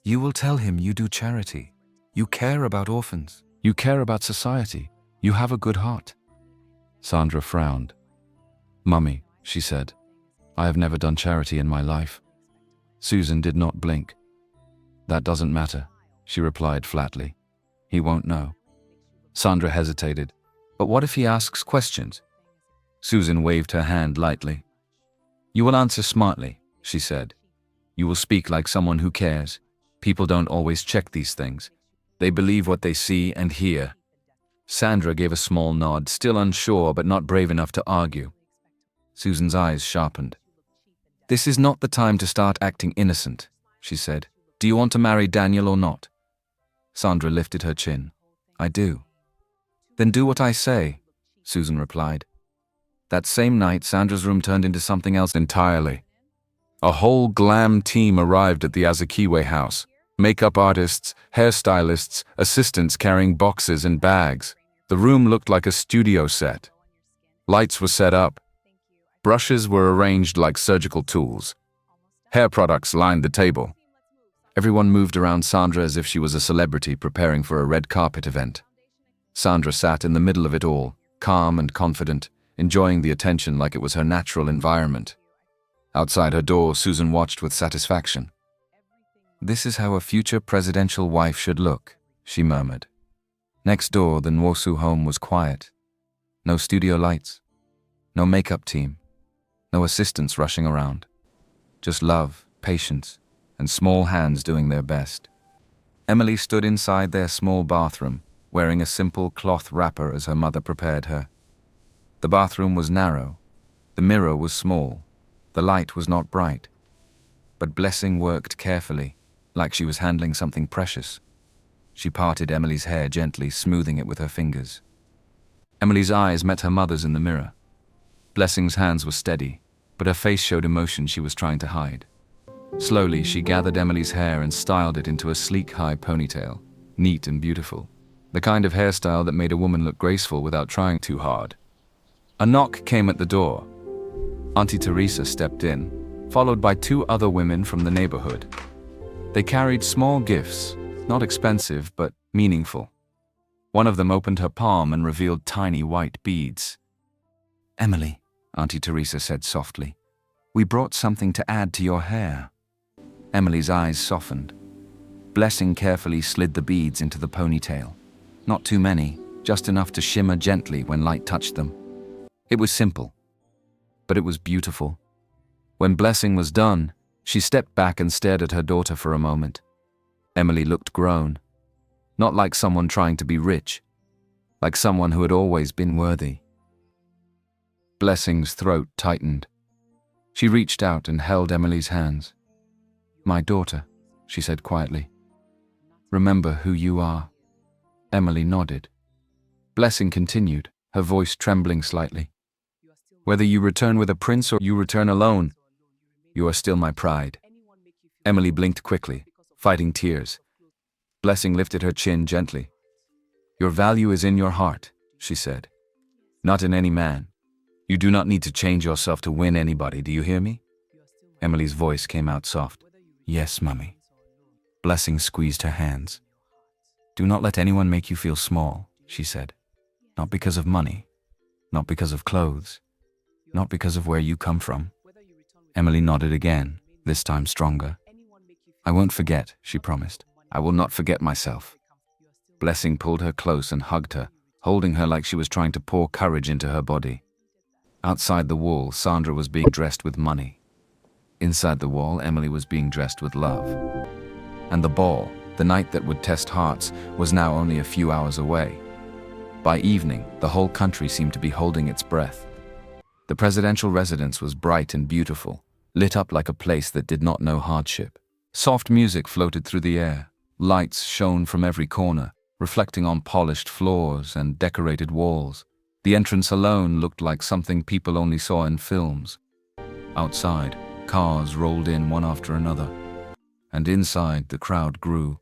"you will tell him you do charity. You care about orphans. You care about society. You have a good heart." Sandra frowned. "Mummy," she said, "I have never done charity in my life." Susan did not blink. "That doesn't matter," she replied flatly. "He won't know." Sandra hesitated. "But what if he asks questions?" Susan waved her hand lightly. "You will answer smartly," she said. "You will speak like someone who cares. People don't always check these things. They believe what they see and hear." Sandra gave a small nod, still unsure but not brave enough to argue. Susan's eyes sharpened. "This is not the time to start acting innocent," she said. "Do you want to marry Daniel or not?" Sandra lifted her chin. "I do." "Then do what I say," Susan replied. That same night, Sandra's room turned into something else entirely. A whole glam team arrived at the Azikiway house. Makeup artists, hairstylists, assistants carrying boxes and bags. The room looked like a studio set. Lights were set up. Brushes were arranged like surgical tools. Hair products lined the table. Everyone moved around Sandra as if she was a celebrity preparing for a red carpet event. Sandra sat in the middle of it all, calm and confident, enjoying the attention like it was her natural environment. Outside her door, Susan watched with satisfaction. "This is how a future presidential wife should look," she murmured. Next door, the Nwosu home was quiet. No studio lights. No makeup team. No assistants rushing around. Just love, patience, and small hands doing their best. Emily stood inside their small bathroom, wearing a simple cloth wrapper as her mother prepared her. The bathroom was narrow. The mirror was small. The light was not bright. But Blessing worked carefully, like she was handling something precious. She parted Emily's hair gently, smoothing it with her fingers. Emily's eyes met her mother's in the mirror. Blessing's hands were steady, but her face showed emotion she was trying to hide. Slowly, she gathered Emily's hair and styled it into a sleek high ponytail, neat and beautiful. The kind of hairstyle that made a woman look graceful without trying too hard. A knock came at the door. Auntie Teresa stepped in, followed by two other women from the neighborhood. They carried small gifts, not expensive but meaningful. One of them opened her palm and revealed tiny white beads. "Emily," Auntie Teresa said softly, "we brought something to add to your hair." Emily's eyes softened. Blessing carefully slid the beads into the ponytail. Not too many, just enough to shimmer gently when light touched them. It was simple, but it was beautiful. When Blessing was done, she stepped back and stared at her daughter for a moment. Emily looked grown, not like someone trying to be rich, like someone who had always been worthy. Blessing's throat tightened. She reached out and held Emily's hands. "My daughter," she said quietly. "Remember who you are." Emily nodded. Blessing continued, her voice trembling slightly. "Whether you return with a prince or you return alone, you are still my pride." Emily blinked quickly, fighting tears. Blessing lifted her chin gently. "Your value is in your heart," she said. "Not in any man. You do not need to change yourself to win anybody, do you hear me? Emily's voice came out soft. Yes, Mummy. Blessing squeezed her hands. Do not let anyone make you feel small, she said. Not because of money, not because of clothes, not because of where you come from. Emily nodded again, this time stronger. I won't forget, she promised. I will not forget myself. Blessing pulled her close and hugged her, holding her like she was trying to pour courage into her body. Outside the wall, Sandra was being dressed with money. Inside the wall, Emily was being dressed with love. And the ball, the night that would test hearts, was now only a few hours away. By evening, the whole country seemed to be holding its breath. The presidential residence was bright and beautiful, lit up like a place that did not know hardship. Soft music floated through the air. Lights shone from every corner, reflecting on polished floors and decorated walls. The entrance alone looked like something people only saw in films. Outside, cars rolled in one after another. And inside, the crowd grew.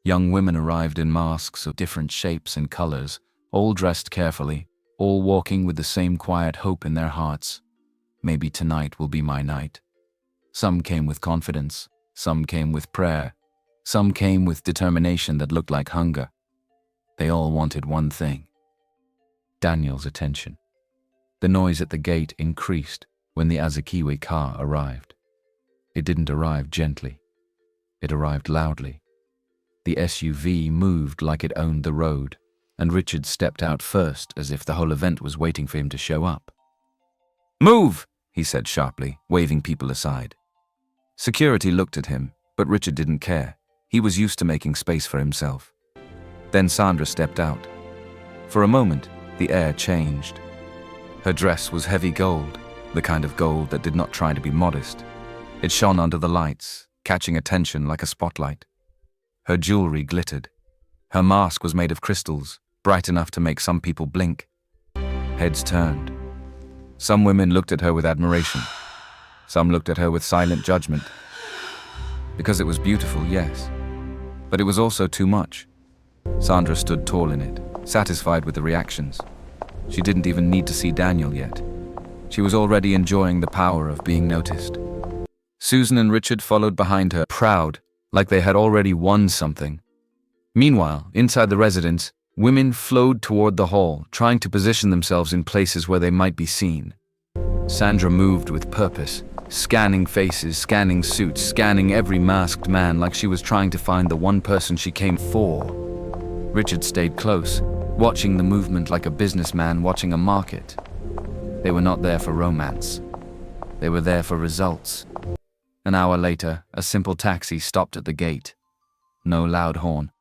Young women arrived in masks of different shapes and colors, all dressed carefully, all walking with the same quiet hope in their hearts. Maybe tonight will be my night. Some came with confidence, some came with prayer, some came with determination that looked like hunger. They all wanted one thing: Daniel's attention. The noise at the gate increased when the Azikiway car arrived. It didn't arrive gently. It arrived loudly. The SUV moved like it owned the road, and Richard stepped out first as if the whole event was waiting for him to show up. "Move!" he said sharply, waving people aside. Security looked at him, but Richard didn't care. He was used to making space for himself. Then Sandra stepped out. For a moment, the air changed. Her dress was heavy gold, the kind of gold that did not try to be modest. It shone under the lights, catching attention like a spotlight. Her jewelry glittered. Her mask was made of crystals, bright enough to make some people blink. Heads turned. Some women looked at her with admiration. Some looked at her with silent judgment. Because it was beautiful, yes. But it was also too much. Sandra stood tall in it, satisfied with the reactions. She didn't even need to see Daniel yet. She was already enjoying the power of being noticed. Susan and Richard followed behind her, proud, like they had already won something. Meanwhile, inside the residence, women flowed toward the hall, trying to position themselves in places where they might be seen. Sandra moved with purpose, scanning faces, scanning suits, scanning every masked man like she was trying to find the one person she came for. Richard stayed close, watching the movement like a businessman watching a market. They were not there for romance. They were there for results. An hour later, a simple taxi stopped at the gate. No loud horn,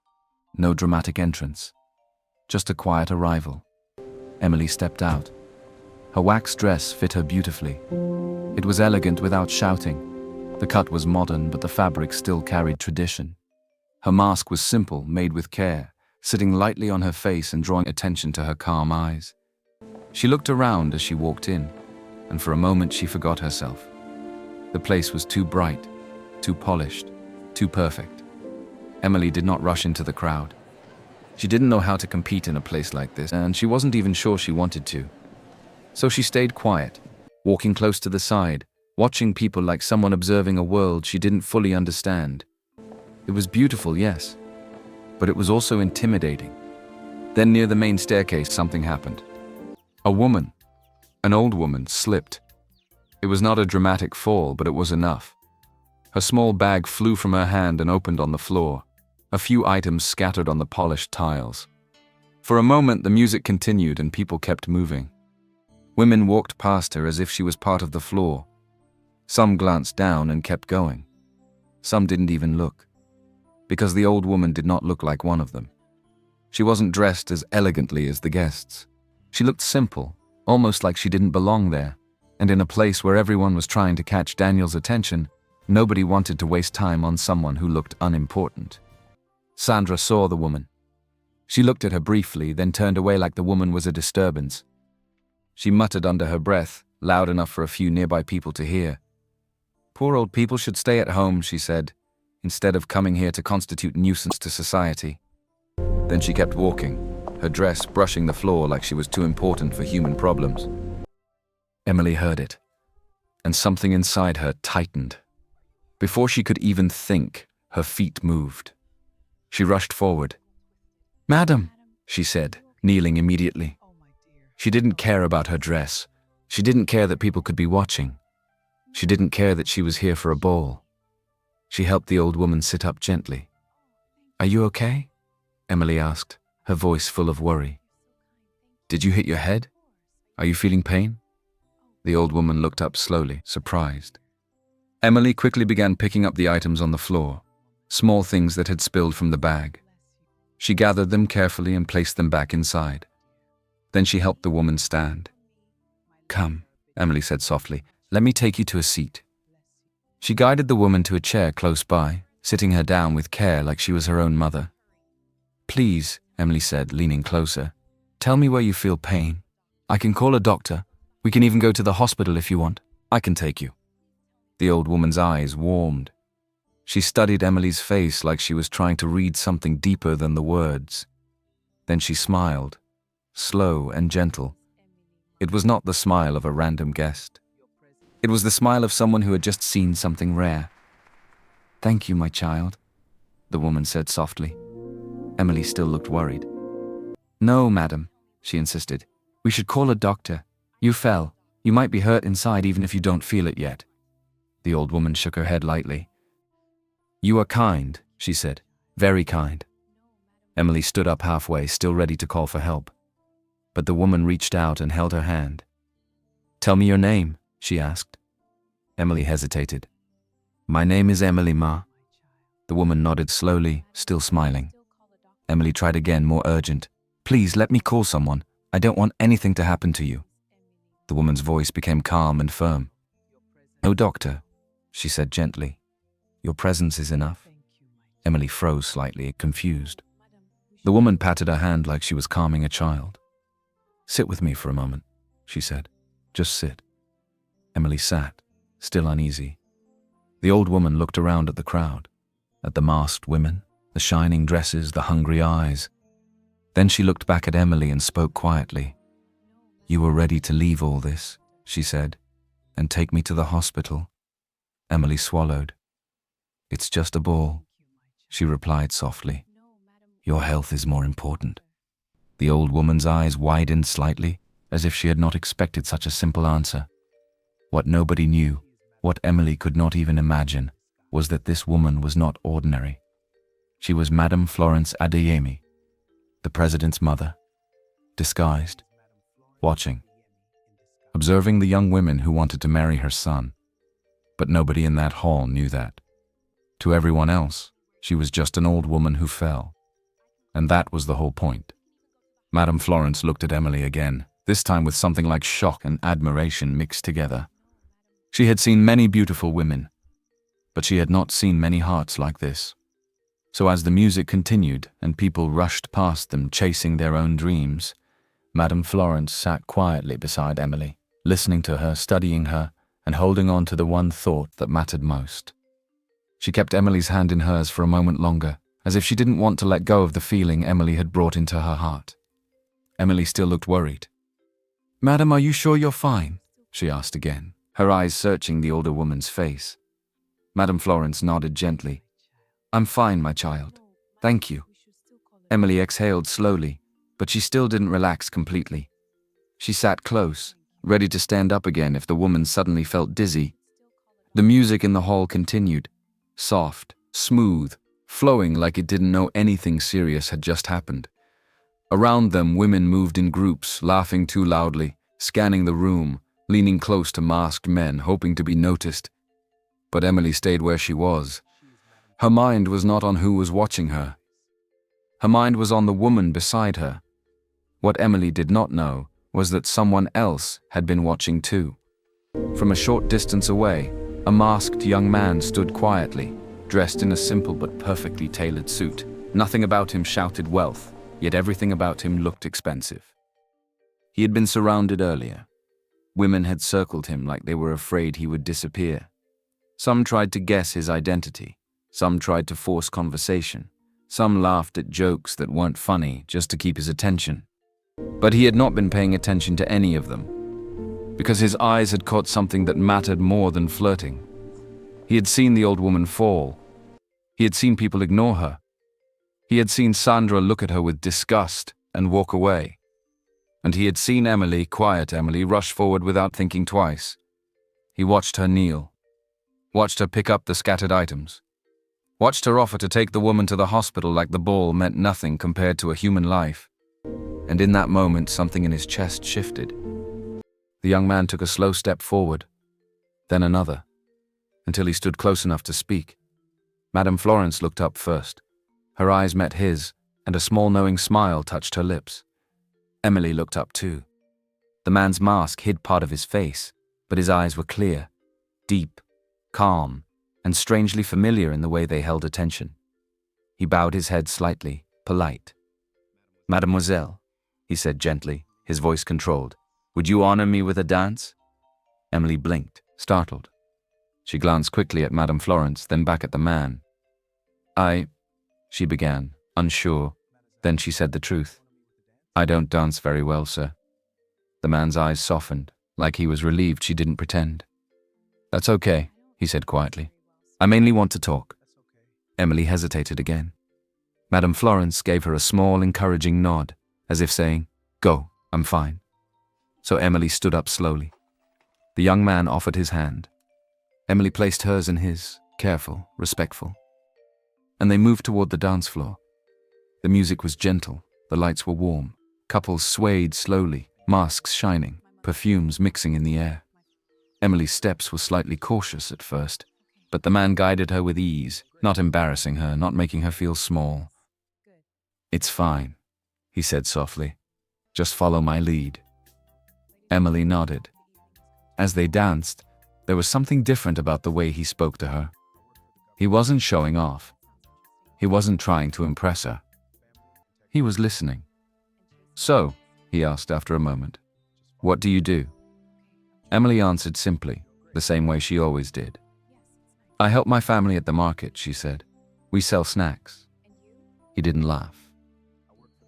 no dramatic entrance, just a quiet arrival. Emily stepped out. Her wax dress fit her beautifully. It was elegant without shouting. The cut was modern, but the fabric still carried tradition. Her mask was simple, made with care, sitting lightly on her face and drawing attention to her calm eyes. She looked around as she walked in, and for a moment she forgot herself. The place was too bright, too polished, too perfect. Emily did not rush into the crowd. She didn't know how to compete in a place like this, and she wasn't even sure she wanted to. So she stayed quiet, walking close to the side, watching people like someone observing a world she didn't fully understand. It was beautiful, yes, but it was also intimidating. Then near the main staircase, something happened. A woman, an old woman, slipped. It was not a dramatic fall, but it was enough. Her small bag flew from her hand and opened on the floor, a few items scattered on the polished tiles. For a moment, the music continued and people kept moving. Women walked past her as if she was part of the floor. Some glanced down and kept going. Some didn't even look, because the old woman did not look like one of them. She wasn't dressed as elegantly as the guests. She looked simple, almost like she didn't belong there. And in a place where everyone was trying to catch Daniel's attention, nobody wanted to waste time on someone who looked unimportant. Sandra saw the woman. She looked at her briefly, then turned away like the woman was a disturbance. She muttered under her breath, loud enough for a few nearby people to hear. "Poor old people should stay at home," she said, "instead of coming here to constitute nuisance to society." Then she kept walking, her dress brushing the floor like she was too important for human problems. Emily heard it, and something inside her tightened. Before she could even think, her feet moved. She rushed forward. "Madam," she said, kneeling immediately. She didn't care about her dress. She didn't care that people could be watching. She didn't care that she was here for a ball. She helped the old woman sit up gently. "Are you okay?" Emily asked, her voice full of worry. "Did you hit your head? Are you feeling pain?" The old woman looked up slowly, surprised. Emily quickly began picking up the items on the floor, small things that had spilled from the bag. She gathered them carefully and placed them back inside. Then she helped the woman stand. "Come," Emily said softly, "let me take you to a seat." She guided the woman to a chair close by, sitting her down with care like she was her own mother. "Please," Emily said, leaning closer, "tell me where you feel pain. I can call a doctor. We can even go to the hospital if you want. I can take you." The old woman's eyes warmed. She studied Emily's face like she was trying to read something deeper than the words. Then she smiled, slow and gentle. It was not the smile of a random guest. It was the smile of someone who had just seen something rare. "Thank you, my child," the woman said softly. Emily still looked worried. "No, madam," she insisted. "We should call a doctor. You fell. You might be hurt inside even if you don't feel it yet." The old woman shook her head lightly. "You are kind," she said. "Very kind." Emily stood up halfway, still ready to call for help. But the woman reached out and held her hand. "Tell me your name," she asked. Emily hesitated. "My name is Emily, Ma." The woman nodded slowly, still smiling. Emily tried again, more urgent. "Please, let me call someone. I don't want anything to happen to you." The woman's voice became calm and firm. "No doctor," she said gently. "Your presence is enough." Emily froze slightly, confused. The woman patted her hand like she was calming a child. "Sit with me for a moment," she said. "Just sit." Emily sat, still uneasy. The old woman looked around at the crowd, at the masked women, the shining dresses, the hungry eyes. Then she looked back at Emily and spoke quietly. "You were ready to leave all this," she said, "and take me to the hospital." Emily swallowed. "It's just a ball," she replied softly. "Your health is more important." The old woman's eyes widened slightly, as if she had not expected such a simple answer. What nobody knew, what Emily could not even imagine, was that this woman was not ordinary. She was Madame Florence Adeyemi, the president's mother, disguised, watching, observing the young women who wanted to marry her son. But nobody in that hall knew that. To everyone else, she was just an old woman who fell. And that was the whole point. Madame Florence looked at Emily again, this time with something like shock and admiration mixed together. She had seen many beautiful women, but she had not seen many hearts like this. So as the music continued and people rushed past them chasing their own dreams, Madame Florence sat quietly beside Emily, listening to her, studying her, and holding on to the one thought that mattered most. She kept Emily's hand in hers for a moment longer, as if she didn't want to let go of the feeling Emily had brought into her heart. Emily still looked worried. "Madam, are you sure you're fine?" she asked again, her eyes searching the older woman's face. Madame Florence nodded gently. "I'm fine, my child. Thank you." Emily exhaled slowly, but she still didn't relax completely. She sat close, ready to stand up again if the woman suddenly felt dizzy. The music in the hall continued, soft, smooth, flowing like it didn't know anything serious had just happened. Around them, women moved in groups, laughing too loudly, scanning the room, leaning close to masked men, hoping to be noticed. But Emily stayed where she was. Her mind was not on who was watching her. Her mind was on the woman beside her. What Emily did not know was that someone else had been watching too. From a short distance away, a masked young man stood quietly, dressed in a simple but perfectly tailored suit. Nothing about him shouted wealth, yet everything about him looked expensive. He had been surrounded earlier. Women had circled him like they were afraid he would disappear. Some tried to guess his identity. Some tried to force conversation. Some laughed at jokes that weren't funny just to keep his attention. But he had not been paying attention to any of them. because his eyes had caught something that mattered more than flirting. He had seen the old woman fall. He had seen people ignore her. He had seen Sandra look at her with disgust and walk away. And he had seen Emily, quiet Emily, rush forward without thinking twice. He watched her kneel, watched her pick up the scattered items, watched her offer to take the woman to the hospital like the ball meant nothing compared to a human life. And in that moment, something in his chest shifted. The young man took a slow step forward, then another, until he stood close enough to speak. Madame Florence looked up first. Her eyes met his, and a small knowing smile touched her lips. Emily looked up too. The man's mask hid part of his face, but his eyes were clear, deep, calm, and strangely familiar in the way they held attention. He bowed his head slightly, polite. "Mademoiselle," he said gently, his voice controlled, "would you honor me with a dance?" Emily blinked, startled. She glanced quickly at Madame Florence, then back at the man. She began, unsure. Then she said the truth. "I don't dance very well, sir." The man's eyes softened, like he was relieved she didn't pretend. "That's okay," he said quietly. "I mainly want to talk." Emily hesitated again. Madame Florence gave her a small, encouraging nod, as if saying, "Go, I'm fine." So Emily stood up slowly. The young man offered his hand. Emily placed hers in his, careful, respectful. And they moved toward the dance floor. The music was gentle, the lights were warm, couples swayed slowly, masks shining, perfumes mixing in the air. Emily's steps were slightly cautious at first, but the man guided her with ease, not embarrassing her, not making her feel small. "It's fine," he said softly. "Just follow my lead." Emily nodded. As they danced, there was something different about the way he spoke to her. He wasn't showing off. He wasn't trying to impress her. He was listening. "So," he asked after a moment, "what do you do?" Emily answered simply, the same way she always did. "I help my family at the market," she said. "We sell snacks." He didn't laugh.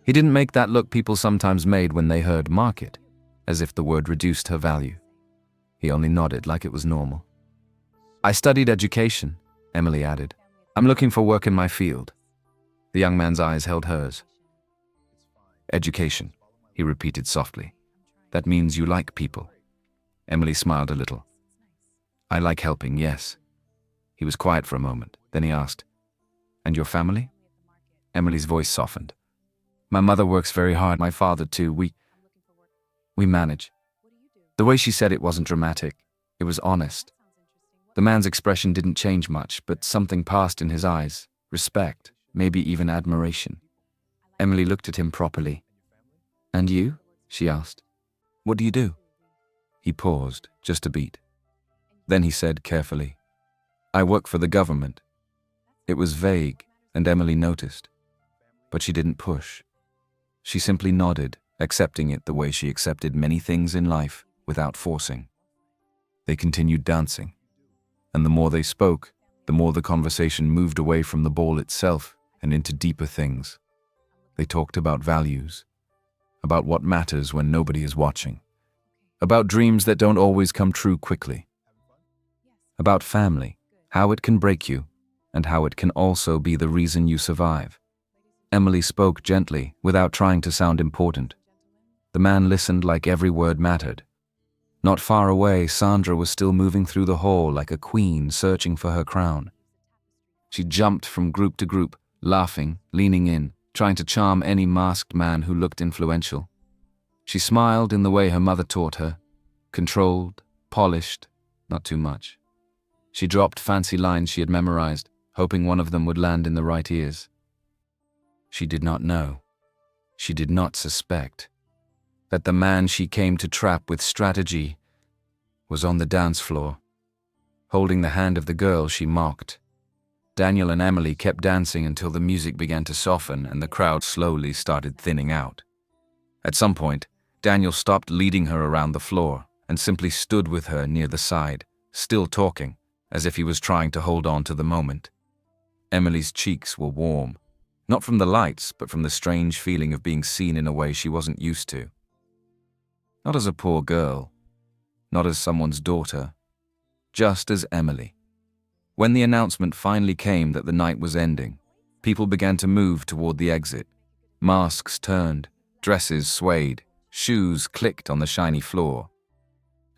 He didn't make that look people sometimes made when they heard market, as if the word reduced her value. He only nodded like it was normal. "I studied education," Emily added. "I'm looking for work in my field." The young man's eyes held hers. "Education," he repeated softly. "That means you like people." Emily smiled a little. "I like helping, yes." He was quiet for a moment. Then he asked, "And your family?" Emily's voice softened. "My mother works very hard, my father too. We manage." The way she said it wasn't dramatic. It was honest. The man's expression didn't change much, but something passed in his eyes. Respect, maybe even admiration. Emily looked at him properly. "And you?" she asked. "What do you do?" He paused, just a beat. Then he said carefully, "I work for the government." It was vague, and Emily noticed. But she didn't push. She simply nodded, accepting it the way she accepted many things in life, without forcing. They continued dancing. And the more they spoke, the more the conversation moved away from the ball itself and into deeper things. They talked about values, about what matters when nobody is watching, about dreams that don't always come true quickly, about family, how it can break you, and how it can also be the reason you survive. Emily spoke gently, without trying to sound important. The man listened like every word mattered. Not far away, Sandra was still moving through the hall like a queen searching for her crown. She jumped from group to group, laughing, leaning in, trying to charm any masked man who looked influential. She smiled in the way her mother taught her, controlled, polished, not too much. She dropped fancy lines she had memorized, hoping one of them would land in the right ears. She did not know. She did not suspect that the man she came to trap with strategy was on the dance floor, holding the hand of the girl she mocked. Daniel and Emily kept dancing until the music began to soften and the crowd slowly started thinning out. At some point, Daniel stopped leading her around the floor and simply stood with her near the side, still talking, as if he was trying to hold on to the moment. Emily's cheeks were warm, not from the lights, but from the strange feeling of being seen in a way she wasn't used to. Not as a poor girl, not as someone's daughter, just as Emily. When the announcement finally came that the night was ending, people began to move toward the exit. Masks turned, dresses swayed, shoes clicked on the shiny floor.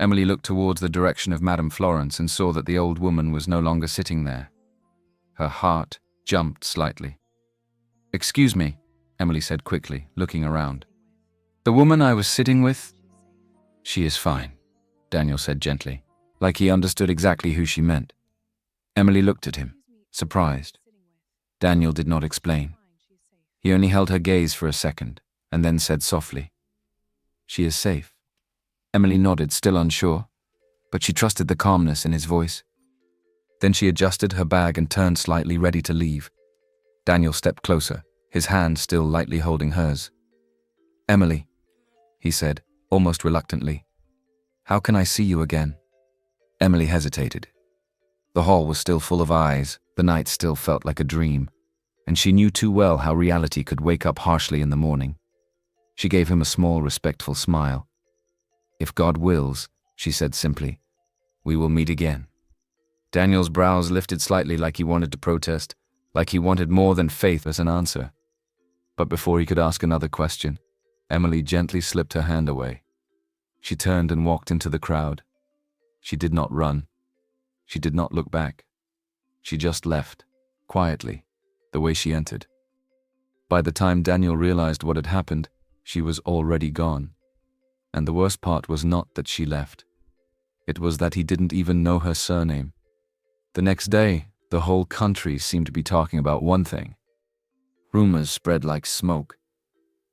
Emily looked towards the direction of Madame Florence and saw that the old woman was no longer sitting there. Her heart jumped slightly. "Excuse me," Emily said quickly, looking around. "The woman I was sitting with?" "She is fine," Daniel said gently, like he understood exactly who she meant. Emily looked at him, surprised. Daniel did not explain. He only held her gaze for a second, and then said softly, "She is safe." Emily nodded, still unsure, but she trusted the calmness in his voice. Then she adjusted her bag and turned slightly, ready to leave. Daniel stepped closer, his hand still lightly holding hers. "Emily," he said, almost reluctantly, "how can I see you again?" Emily hesitated. The hall was still full of eyes, the night still felt like a dream, and she knew too well how reality could wake up harshly in the morning. She gave him a small, respectful smile. "If God wills," she said simply, "we will meet again." Daniel's brows lifted slightly, like he wanted to protest, like he wanted more than faith as an answer. But before he could ask another question, Emily gently slipped her hand away. She turned and walked into the crowd. She did not run. She did not look back. She just left, quietly, the way she entered. By the time Daniel realized what had happened, she was already gone. And the worst part was not that she left. It was that he didn't even know her surname. The next day, the whole country seemed to be talking about one thing. Rumors spread like smoke.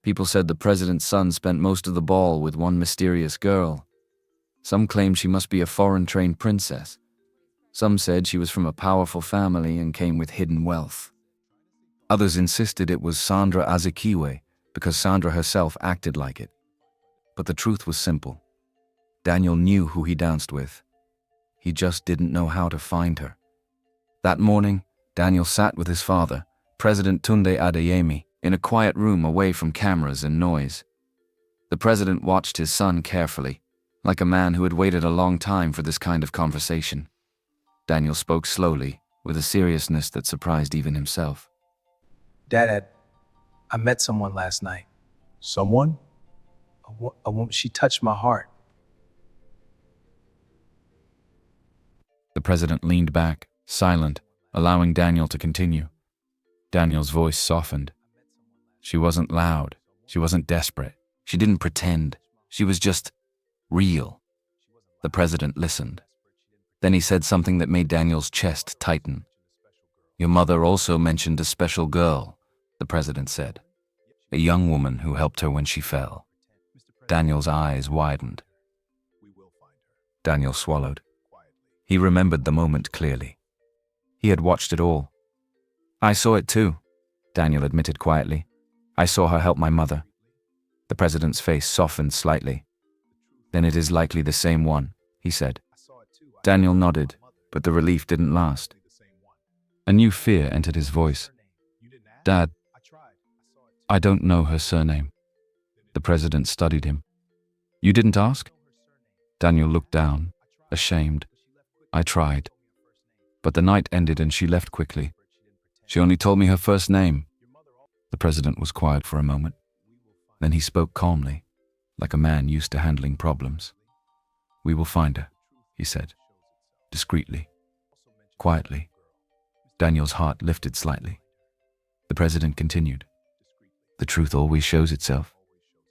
People said the president's son spent most of the ball with one mysterious girl. Some claimed she must be a foreign-trained princess. Some said she was from a powerful family and came with hidden wealth. Others insisted it was Sandra Azikiway because Sandra herself acted like it. But the truth was simple. Daniel knew who he danced with. He just didn't know how to find her. That morning, Daniel sat with his father, President Tunde Adeyemi, in a quiet room away from cameras and noise. The president watched his son carefully, like a man who had waited a long time for this kind of conversation. Daniel spoke slowly, with a seriousness that surprised even himself. Dad, I met someone last night. Someone? A woman, she touched my heart. The president leaned back, silent, allowing Daniel to continue. Daniel's voice softened. She wasn't loud. She wasn't desperate. She didn't pretend. She was just real. The president listened. Then he said something that made Daniel's chest tighten. "Your mother also mentioned a special girl," the president said. "A young woman who helped her when she fell." Daniel's eyes widened. Daniel swallowed. He remembered the moment clearly. He had watched it all. "I saw it too," Daniel admitted quietly. "I saw her help my mother." The president's face softened slightly. "Then it is likely the same one," he said. Daniel nodded, but the relief didn't last. A new fear entered his voice. "Dad, I don't know her surname." The president studied him. "You didn't ask?" Daniel looked down, ashamed. "I tried. But the night ended and she left quickly. She only told me her first name." The president was quiet for a moment. Then he spoke calmly, like a man used to handling problems. "We will find her," he said, discreetly, quietly. Daniel's heart lifted slightly. The president continued. "The truth always shows itself,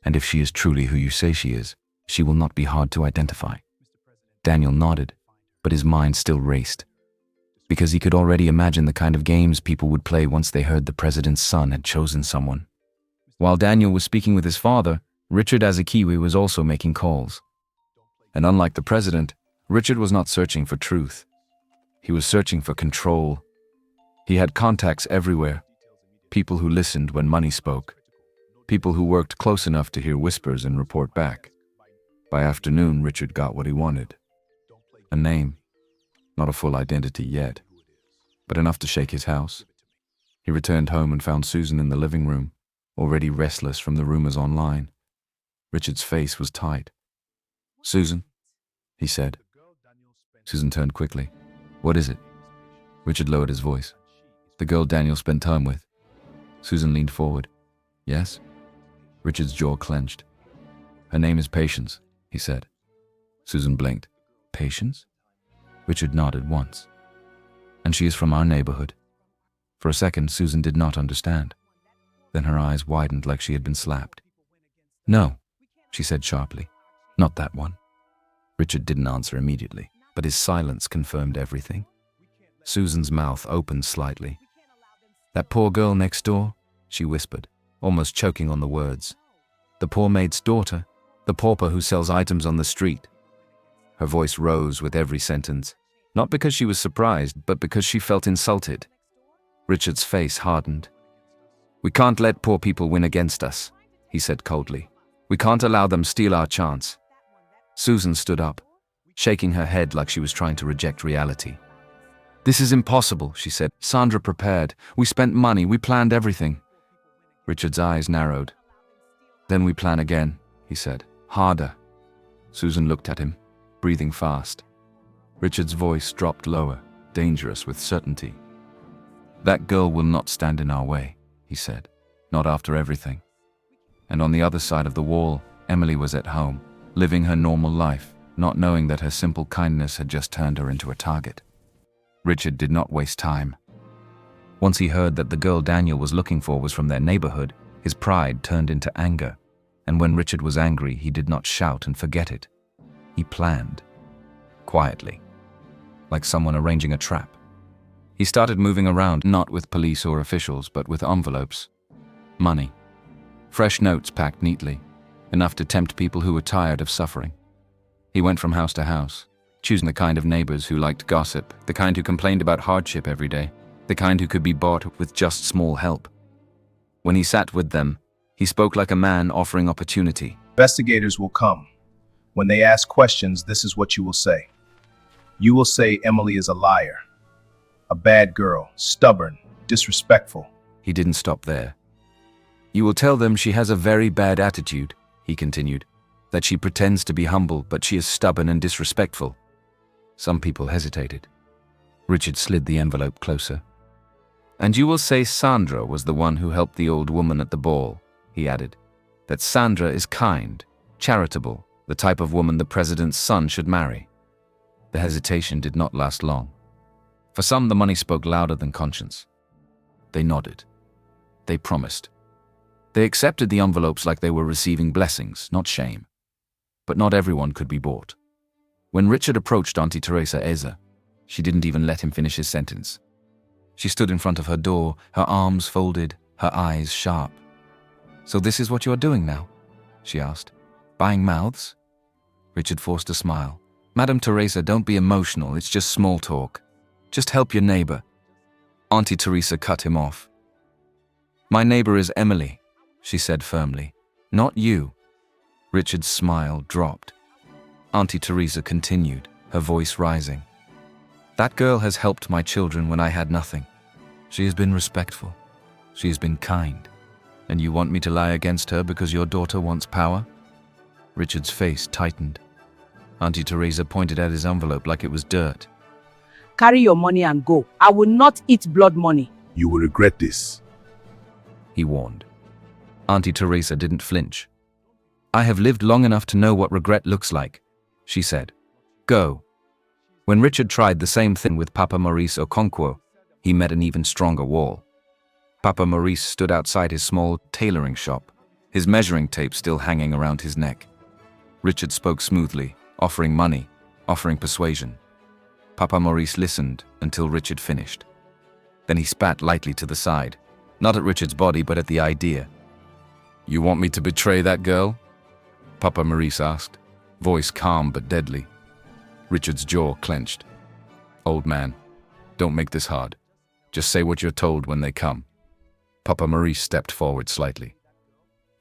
and if she is truly who you say she is, she will not be hard to identify." Daniel nodded, but his mind still raced, because he could already imagine the kind of games people would play once they heard the president's son had chosen someone. While Daniel was speaking with his father, Richard Azikiway was also making calls. And unlike the president, Richard was not searching for truth. He was searching for control. He had contacts everywhere. People who listened when money spoke. People who worked close enough to hear whispers and report back. By afternoon, Richard got what he wanted. A name. Not a full identity yet, but enough to shake his house. He returned home and found Susan in the living room, already restless from the rumors online. Richard's face was tight. "Susan?" he said. Susan turned quickly. What is it? Richard lowered his voice. The girl Daniel spent time with. Susan leaned forward. Yes? Richard's jaw clenched. Her name is Patience, he said. Susan blinked. Patience? Richard nodded once. And she is from our neighborhood. For a second, Susan did not understand. Then her eyes widened like she had been slapped. No, she said sharply. Not that one. Richard didn't answer immediately, but his silence confirmed everything. Susan's mouth opened slightly. That poor girl next door, she whispered, almost choking on the words. The poor maid's daughter, the pauper who sells items on the street. Her voice rose with every sentence, not because she was surprised, but because she felt insulted. Richard's face hardened. We can't let poor people win against us, he said coldly. We can't allow them steal our chance. Susan stood up, shaking her head like she was trying to reject reality. This is impossible, she said. Sandra prepared. We spent money. We planned everything. Richard's eyes narrowed. Then we plan again, he said. Harder. Susan looked at him, breathing fast. Richard's voice dropped lower, dangerous with certainty. That girl will not stand in our way, he said. Not after everything. And on the other side of the wall, Emily was at home, living her normal life, not knowing that her simple kindness had just turned her into a target. Richard did not waste time. Once he heard that the girl Daniel was looking for was from their neighborhood, his pride turned into anger. And when Richard was angry, he did not shout and forget it. He planned. Quietly. Like someone arranging a trap. He started moving around, not with police or officials, but with envelopes. Money. Fresh notes packed neatly, enough to tempt people who were tired of suffering. He went from house to house, choosing the kind of neighbors who liked gossip, the kind who complained about hardship every day, the kind who could be bought with just small help. When he sat with them, he spoke like a man offering opportunity. Investigators will come. When they ask questions, this is what you will say. You will say Emily is a liar, a bad girl, stubborn, disrespectful. He didn't stop there. You will tell them she has a very bad attitude, he continued, that she pretends to be humble, but she is stubborn and disrespectful. Some people hesitated. Richard slid the envelope closer. And you will say Sandra was the one who helped the old woman at the ball, he added. That Sandra is kind, charitable, the type of woman the president's son should marry. The hesitation did not last long. For some, the money spoke louder than conscience. They nodded. They promised. They accepted the envelopes like they were receiving blessings, not shame. But not everyone could be bought. When Richard approached Auntie Teresa Eza, she didn't even let him finish his sentence. She stood in front of her door, her arms folded, her eyes sharp. So this is what you are doing now? She asked. Buying mouths? Richard forced a smile. Madam Teresa, don't be emotional, it's just small talk. Just help your neighbor. Auntie Teresa cut him off. My neighbor is Emily, she said firmly. Not you. Richard's smile dropped. Auntie Teresa continued, her voice rising. That girl has helped my children when I had nothing. She has been respectful. She has been kind. And you want me to lie against her because your daughter wants power? Richard's face tightened. Auntie Teresa pointed at his envelope like it was dirt. Carry your money and go. I will not eat blood money. You will regret this, he warned. Auntie Teresa didn't flinch. I have lived long enough to know what regret looks like, she said. Go. When Richard tried the same thing with Papa Maurice Okonkwo, he met an even stronger wall. Papa Maurice stood outside his small tailoring shop, his measuring tape still hanging around his neck. Richard spoke smoothly, offering money, offering persuasion. Papa Maurice listened until Richard finished. Then he spat lightly to the side, not at Richard's body but at the idea. You want me to betray that girl? Papa Maurice asked, voice calm but deadly. Richard's jaw clenched. Old man, don't make this hard. Just say what you're told when they come. Papa Maurice stepped forward slightly.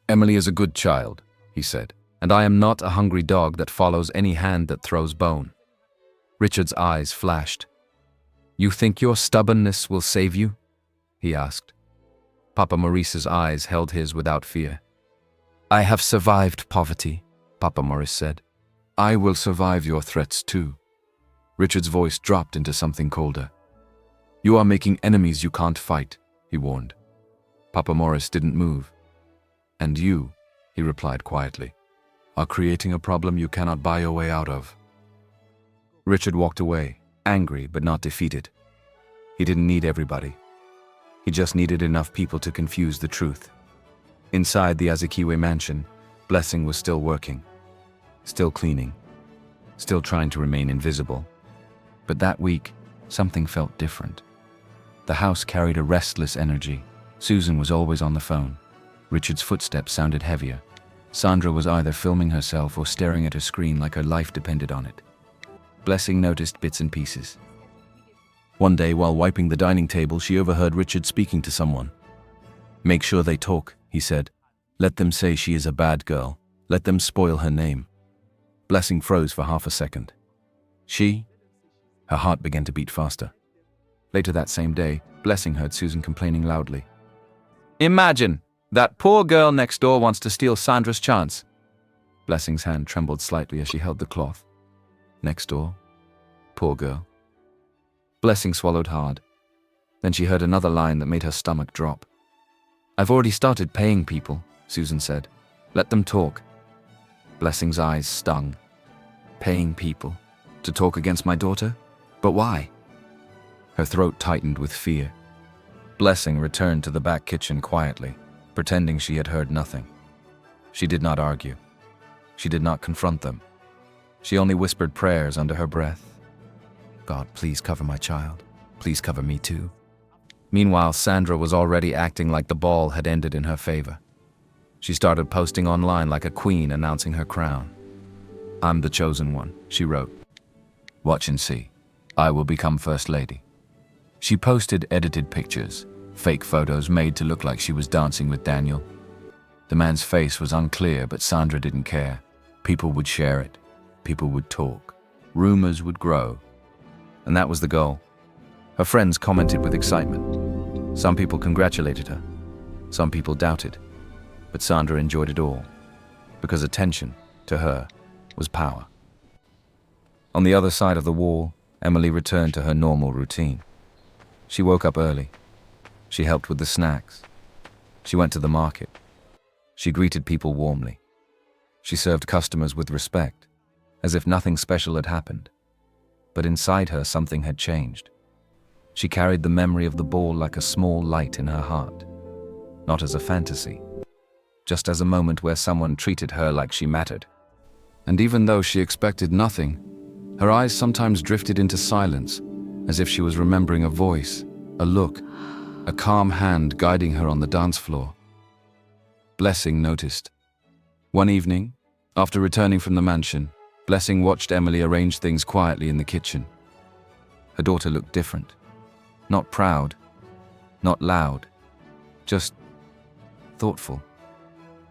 Emily is a good child, he said, and I am not a hungry dog that follows any hand that throws bone. Richard's eyes flashed. You think your stubbornness will save you? He asked. Papa Maurice's eyes held his without fear. I have survived poverty, Papa Maurice said. I will survive your threats too. Richard's voice dropped into something colder. You are making enemies you can't fight, he warned. Papa Morris didn't move. And you, he replied quietly, are creating a problem you cannot buy your way out of. Richard walked away, angry but not defeated. He didn't need everybody. He just needed enough people to confuse the truth. Inside the Azikiway mansion, Blessing was still working, still cleaning, still trying to remain invisible. But that week, something felt different. The house carried a restless energy. Susan was always on the phone. Richard's footsteps sounded heavier. Sandra was either filming herself or staring at her screen like her life depended on it. Blessing noticed bits and pieces. One day, while wiping the dining table, she overheard Richard speaking to someone. Make sure they talk, he said. Let them say she is a bad girl. Let them spoil her name. Blessing froze for half a second. She? Her heart began to beat faster. Later that same day, Blessing heard Susan complaining loudly. Imagine! That poor girl next door wants to steal Sandra's chance. Blessing's hand trembled slightly as she held the cloth. Next door? Poor girl. Blessing swallowed hard. Then she heard another line that made her stomach drop. I've already started paying people, Susan said. Let them talk. Blessing's eyes stung. Paying people? To talk against my daughter? But why? Her throat tightened with fear. Blessing returned to the back kitchen quietly, pretending she had heard nothing. She did not argue. She did not confront them. She only whispered prayers under her breath. God, please cover my child. Please cover me too. Meanwhile, Sandra was already acting like the ball had ended in her favor. She started posting online like a queen announcing her crown. I'm the chosen one, she wrote. Watch and see. I will become First Lady. She posted edited pictures, fake photos made to look like she was dancing with Daniel. The man's face was unclear, but Sandra didn't care. People would share it. People would talk. Rumors would grow. And that was the goal. Her friends commented with excitement. Some people congratulated her. Some people doubted. But Sandra enjoyed it all, because attention, to her, was power. On the other side of the wall, Emily returned to her normal routine. She woke up early. She helped with the snacks. She went to the market. She greeted people warmly. She served customers with respect, as if nothing special had happened. But inside her, something had changed. She carried the memory of the ball like a small light in her heart, not as a fantasy, just as a moment where someone treated her like she mattered. And even though she expected nothing, her eyes sometimes drifted into silence, as if she was remembering a voice, a look, a calm hand guiding her on the dance floor. Blessing noticed. One evening, after returning from the mansion, Blessing watched Emily arrange things quietly in the kitchen. Her daughter looked different. Not proud, not loud, just thoughtful.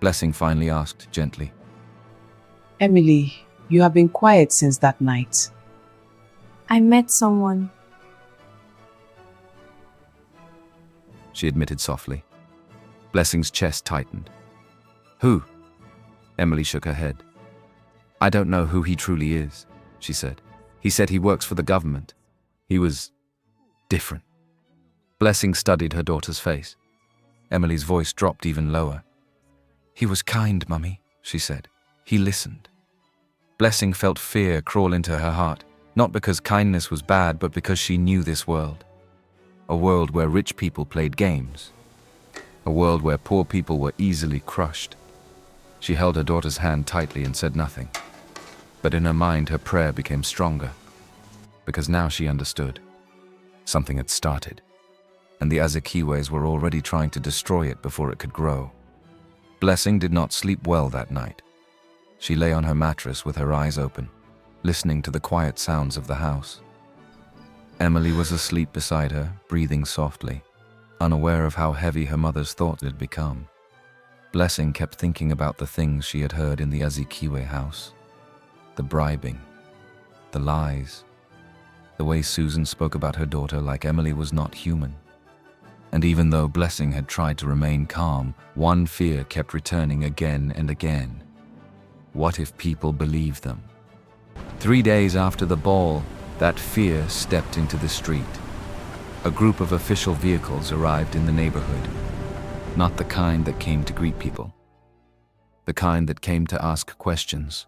Blessing finally asked gently, Emily, you have been quiet since that night. I met someone. She admitted softly. Blessing's chest tightened. Who? Emily shook her head. I don't know who he truly is, she said. He said he works for the government. He was different. Blessing studied her daughter's face. Emily's voice dropped even lower. He was kind, Mummy, she said. He listened. Blessing felt fear crawl into her heart, not because kindness was bad, but because she knew this world. A world where rich people played games. A world where poor people were easily crushed. She held her daughter's hand tightly and said nothing. But in her mind, her prayer became stronger. Because now she understood. Something had started. And the Azikiways were already trying to destroy it before it could grow. Blessing did not sleep well that night. She lay on her mattress with her eyes open, listening to the quiet sounds of the house. Emily was asleep beside her, breathing softly, unaware of how heavy her mother's thoughts had become. Blessing kept thinking about the things she had heard in the Azikiway house. The bribing, the lies, the way Susan spoke about her daughter like Emily was not human. And even though Blessing had tried to remain calm, one fear kept returning again and again. What if people believed them? 3 days after the ball, that fear stepped into the street. A group of official vehicles arrived in the neighborhood. Not the kind that came to greet people. The kind that came to ask questions.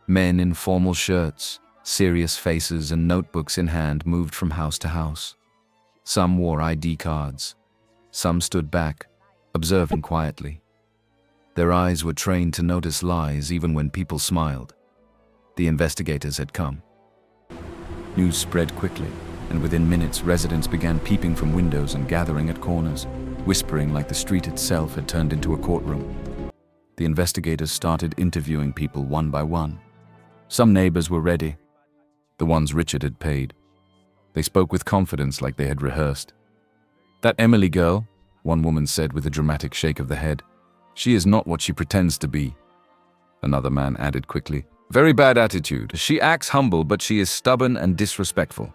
Men in formal shirts, serious faces and notebooks in hand moved from house to house. Some wore ID cards. Some stood back, observing quietly. Their eyes were trained to notice lies even when people smiled. The investigators had come. News spread quickly, and within minutes residents began peeping from windows and gathering at corners, whispering like the street itself had turned into a courtroom. The investigators started interviewing people one by one. Some neighbors were ready, the ones Richard had paid. They spoke with confidence like they had rehearsed. "That Emily girl," one woman said with a dramatic shake of the head. "She is not what she pretends to be." Another man added quickly, "Very bad attitude. She acts humble, but she is stubborn and disrespectful."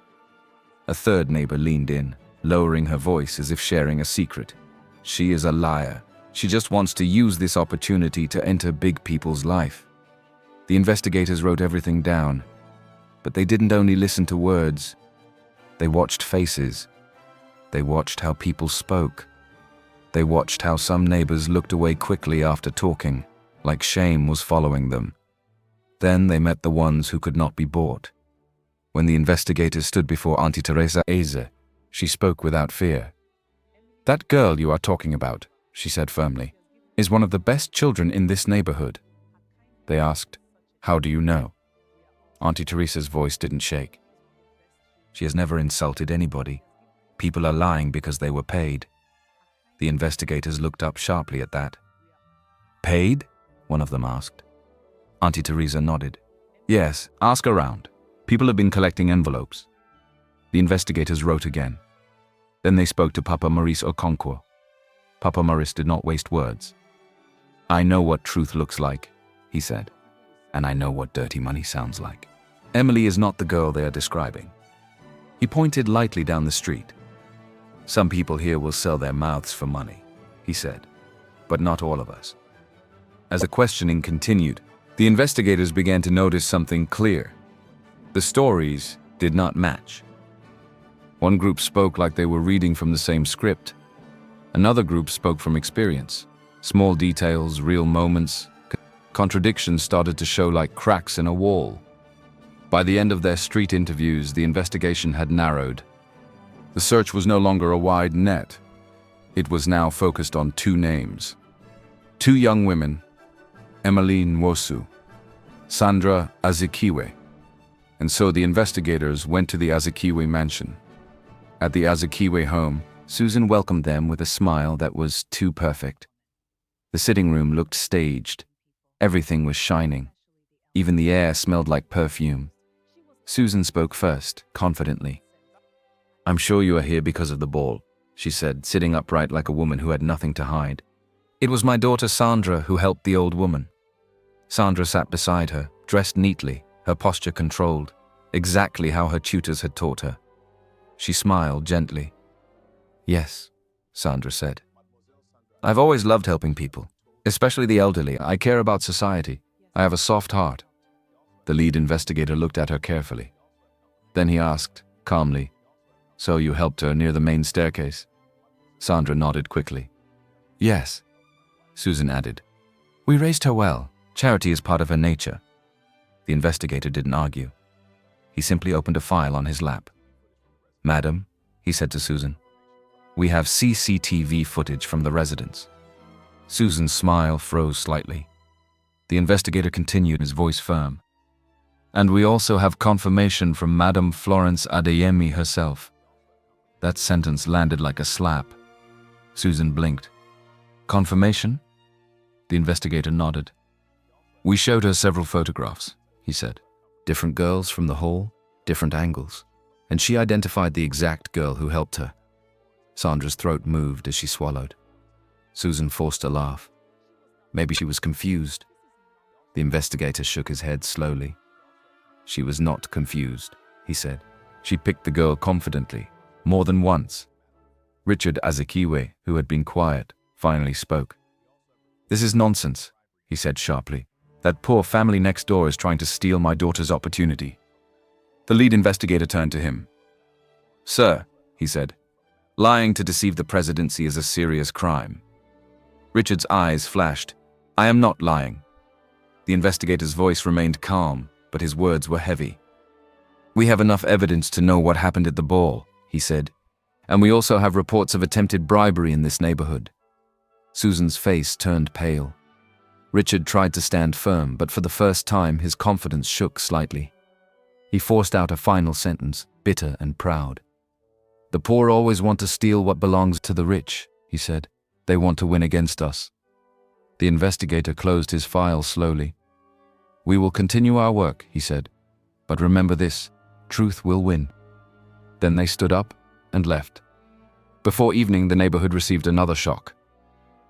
A third neighbor leaned in, lowering her voice as if sharing a secret. "She is a liar. She just wants to use this opportunity to enter big people's life." The investigators wrote everything down, but they didn't only listen to words. They watched faces. They watched how people spoke. They watched how some neighbors looked away quickly after talking, like shame was following them. Then they met the ones who could not be bought. When the investigators stood before Auntie Teresa Eze, she spoke without fear. "That girl you are talking about," she said firmly, "is one of the best children in this neighborhood." They asked, "How do you know?" Auntie Teresa's voice didn't shake. "She has never insulted anybody. People are lying because they were paid." The investigators looked up sharply at that. "Paid?" one of them asked. Auntie Teresa nodded. "Yes, ask around. People have been collecting envelopes." The investigators wrote again. Then they spoke to Papa Maurice Okonkwo. Papa Maurice did not waste words. "I know what truth looks like," he said, "and I know what dirty money sounds like. Emily is not the girl they are describing." He pointed lightly down the street. "Some people here will sell their mouths for money," he said, "but not all of us." As the questioning continued, the investigators began to notice something clear. The stories did not match. One group spoke like they were reading from the same script. Another group spoke from experience. Small details, real moments, contradictions started to show like cracks in a wall. By the end of their street interviews, the investigation had narrowed. The search was no longer a wide net. It was now focused on two names. Two young women, Emily Nwosu, Sandra Azikiway. And so the investigators went to the Azikiway mansion. At the Azikiway home, Susan welcomed them with a smile that was too perfect. The sitting room looked staged. Everything was shining. Even the air smelled like perfume. Susan spoke first, confidently. "I'm sure you are here because of the ball," she said, sitting upright like a woman who had nothing to hide. "It was my daughter Sandra who helped the old woman." Sandra sat beside her, dressed neatly, her posture controlled, exactly how her tutors had taught her. She smiled gently. "Yes," Sandra said. "I've always loved helping people, especially the elderly. I care about society. I have a soft heart." The lead investigator looked at her carefully. Then he asked, calmly, "So you helped her near the main staircase?" Sandra nodded quickly. "Yes," Susan added. "We raised her well. Charity is part of her nature." The investigator didn't argue. He simply opened a file on his lap. "Madam," he said to Susan, "we have CCTV footage from the residence." Susan's smile froze slightly. The investigator continued, his voice firm. "And we also have confirmation from Madam Florence Adeyemi herself." That sentence landed like a slap. Susan blinked. "Confirmation?" The investigator nodded. "We showed her several photographs," he said. "Different girls from the hall, different angles. And she identified the exact girl who helped her." Sandra's throat moved as she swallowed. Susan forced a laugh. Maybe she was confused. The investigator shook his head slowly. "She was not confused," he said. "She picked the girl confidently, more than once." Richard Azikiway, who had been quiet, finally spoke. "This is nonsense," he said sharply. That poor family next door is trying to steal my daughter's opportunity. The lead investigator turned to him. Sir, he said, lying to deceive the presidency is a serious crime. Richard's eyes flashed. I am not lying. The investigator's voice remained calm, but his words were heavy. We have enough evidence to know what happened at the ball, he said, and we also have reports of attempted bribery in this neighborhood. Susan's face turned pale. Richard tried to stand firm, but for the first time his confidence shook slightly. He forced out a final sentence, bitter and proud. The poor always want to steal what belongs to the rich, he said. They want to win against us. The investigator closed his file slowly. We will continue our work, he said. But remember this, truth will win. Then they stood up and left. Before evening, the neighborhood received another shock.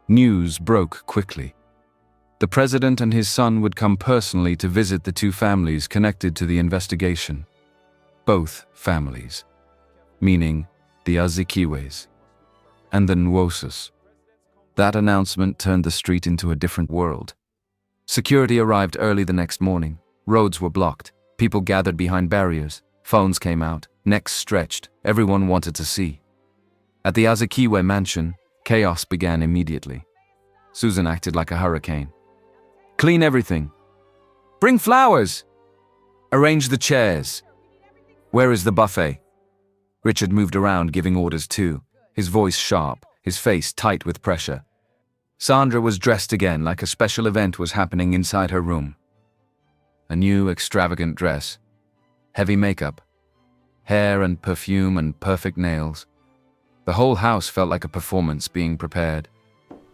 News broke quickly. The president and his son would come personally to visit the two families connected to the investigation. Both families, meaning the Azikiways and the Nwosus. That announcement turned the street into a different world. Security arrived early the next morning. Roads were blocked. People gathered behind barriers. Phones came out. Necks stretched. Everyone wanted to see. At the Azikiway mansion, chaos began immediately. Susan acted like a hurricane. Clean everything. Bring flowers. Arrange the chairs. Where is the buffet? Richard moved around, giving orders too, his voice sharp, his face tight with pressure. Sandra was dressed again like a special event was happening inside her room. A new, extravagant dress. Heavy makeup. Hair and perfume and perfect nails. The whole house felt like a performance being prepared.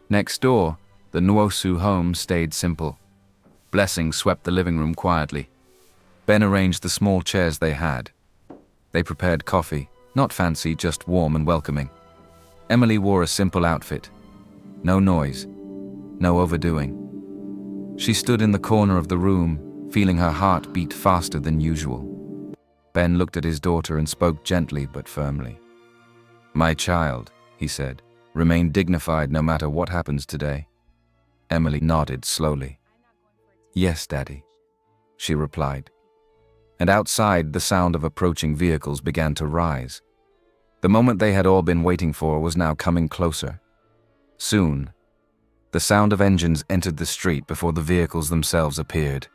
Next door, the Nwosu home stayed simple. Blessing swept the living room quietly. Ben arranged the small chairs they had. They prepared coffee, not fancy, just warm and welcoming. Emily wore a simple outfit. No noise, no overdoing. She stood in the corner of the room, feeling her heart beat faster than usual. Ben looked at his daughter and spoke gently but firmly. My child, he said, remain dignified no matter what happens today. Emily nodded slowly. Yes, Daddy, she replied. And outside, the sound of approaching vehicles began to rise. The moment they had all been waiting for was now coming closer. Soon, the sound of engines entered the street before the vehicles themselves appeared.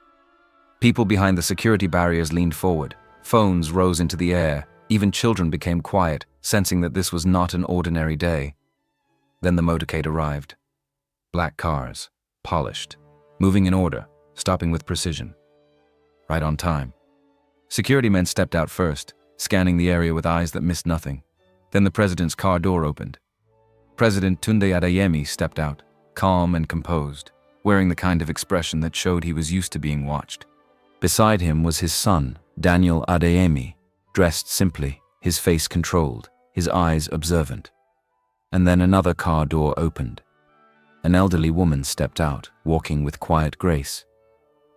People behind the security barriers leaned forward. Phones rose into the air. Even children became quiet, sensing that this was not an ordinary day. Then the motorcade arrived. Black cars, polished, moving in order, stopping with precision. Right on time. Security men stepped out first, scanning the area with eyes that missed nothing. Then the president's car door opened. President Tunde Adeyemi stepped out, calm and composed, wearing the kind of expression that showed he was used to being watched. Beside him was his son, Daniel Adeyemi, dressed simply, his face controlled, his eyes observant. And then another car door opened. An elderly woman stepped out, walking with quiet grace.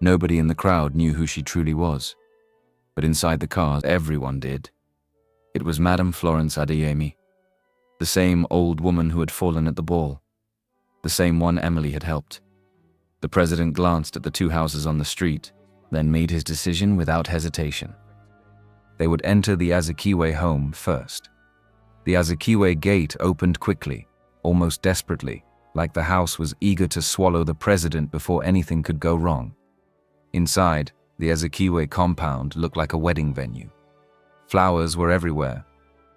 Nobody in the crowd knew who she truly was. But inside the car, everyone did. It was Madame Florence Adeyemi, the same old woman who had fallen at the ball, the same one Emily had helped. The president glanced at the two houses on the street, then made his decision without hesitation. They would enter the Azikiway home first. The Azikiway gate opened quickly, almost desperately, like the house was eager to swallow the president before anything could go wrong. Inside, the Azikiway compound looked like a wedding venue. Flowers were everywhere.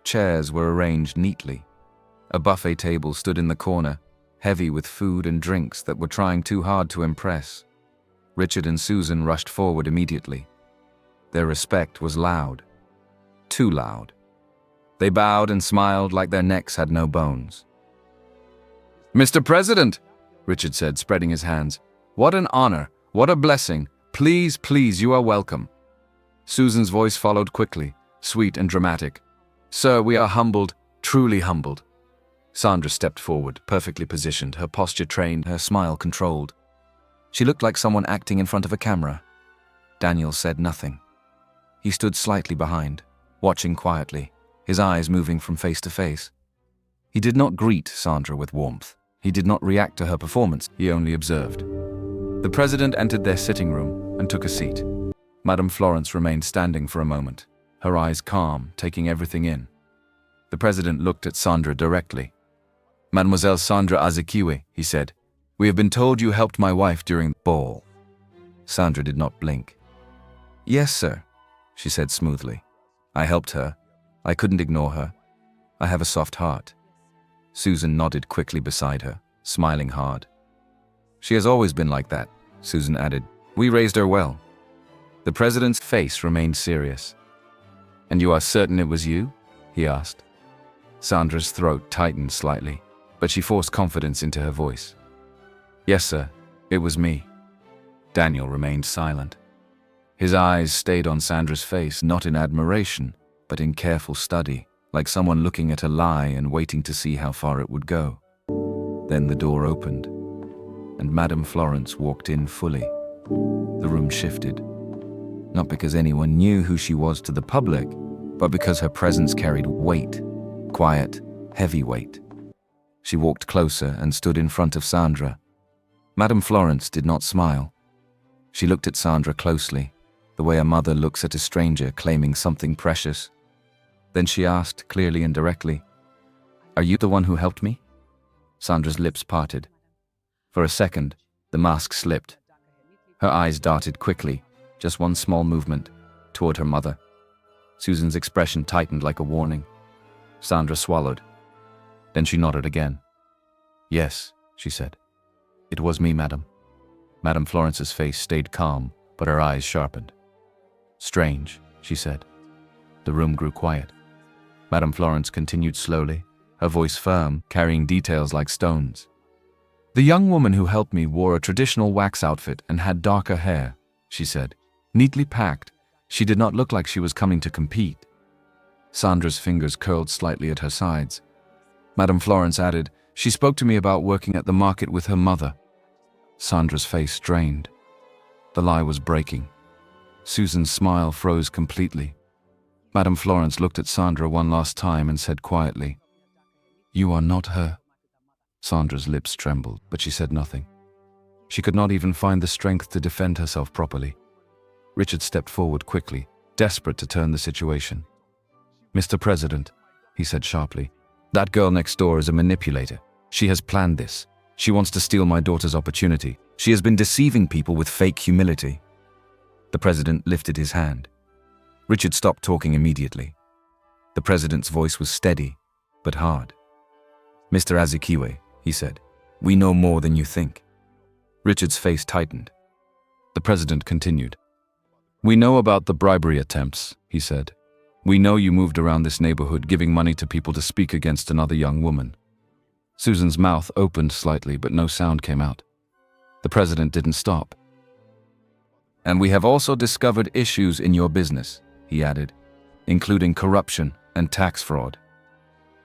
Chairs were arranged neatly. A buffet table stood in the corner, heavy with food and drinks that were trying too hard to impress. Richard and Susan rushed forward immediately. Their respect was loud. Too loud. They bowed and smiled like their necks had no bones. Mr. President, Richard said, spreading his hands. What an honor, what a blessing. Please, please, you are welcome. Susan's voice followed quickly, sweet and dramatic. Sir, we are humbled, truly humbled. Sandra stepped forward, perfectly positioned, her posture trained, her smile controlled. She looked like someone acting in front of a camera. Daniel said nothing. He stood slightly behind, watching quietly, his eyes moving from face to face. He did not greet Sandra with warmth. He did not react to her performance. He only observed. The president entered their sitting room and took a seat. Madame Florence remained standing for a moment, her eyes calm, taking everything in. The president looked at Sandra directly. "Mademoiselle Sandra Azikiway," he said, "we have been told you helped my wife during the ball." Sandra did not blink. "Yes, sir," she said smoothly. "I helped her. I couldn't ignore her. I have a soft heart." Susan nodded quickly beside her, smiling hard. "She has always been like that," Susan added. "We raised her well." The president's face remained serious. "And you are certain it was you?" he asked. Sandra's throat tightened slightly, but she forced confidence into her voice. "Yes, sir, it was me." Daniel remained silent. His eyes stayed on Sandra's face, not in admiration, but in careful study, like someone looking at a lie and waiting to see how far it would go. Then the door opened, and Madame Florence walked in fully. The room shifted, not because anyone knew who she was to the public, but because her presence carried weight, quiet, heavy weight. She walked closer and stood in front of Sandra. Madame Florence did not smile. She looked at Sandra closely, the way a mother looks at a stranger claiming something precious. Then she asked, clearly and directly, "Are you the one who helped me?" Sandra's lips parted. For a second, the mask slipped. Her eyes darted quickly, just one small movement, toward her mother. Susan's expression tightened like a warning. Sandra swallowed. Then she nodded again. "Yes," she said. "It was me, madam." Madame Florence's face stayed calm, but her eyes sharpened. "Strange," she said. The room grew quiet. Madame Florence continued slowly, her voice firm, carrying details like stones. "The young woman who helped me wore a traditional wax outfit and had darker hair," she said. "Neatly packed. She did not look like she was coming to compete." Sandra's fingers curled slightly at her sides. Madame Florence added, "She spoke to me about working at the market with her mother." Sandra's face strained. The lie was breaking. Susan's smile froze completely. Madame Florence looked at Sandra one last time and said quietly, "You are not her." Sandra's lips trembled, but she said nothing. She could not even find the strength to defend herself properly. Richard stepped forward quickly, desperate to turn the situation. "Mr. President," he said sharply, "that girl next door is a manipulator. She has planned this. She wants to steal my daughter's opportunity. She has been deceiving people with fake humility." The president lifted his hand. Richard stopped talking immediately. The president's voice was steady, but hard. "Mr. Azikiway," he said, "we know more than you think." Richard's face tightened. The president continued. "We know about the bribery attempts," he said. "We know you moved around this neighborhood giving money to people to speak against another young woman." Susan's mouth opened slightly, but no sound came out. The president didn't stop. "And we have also discovered issues in your business," he added, "including corruption and tax fraud."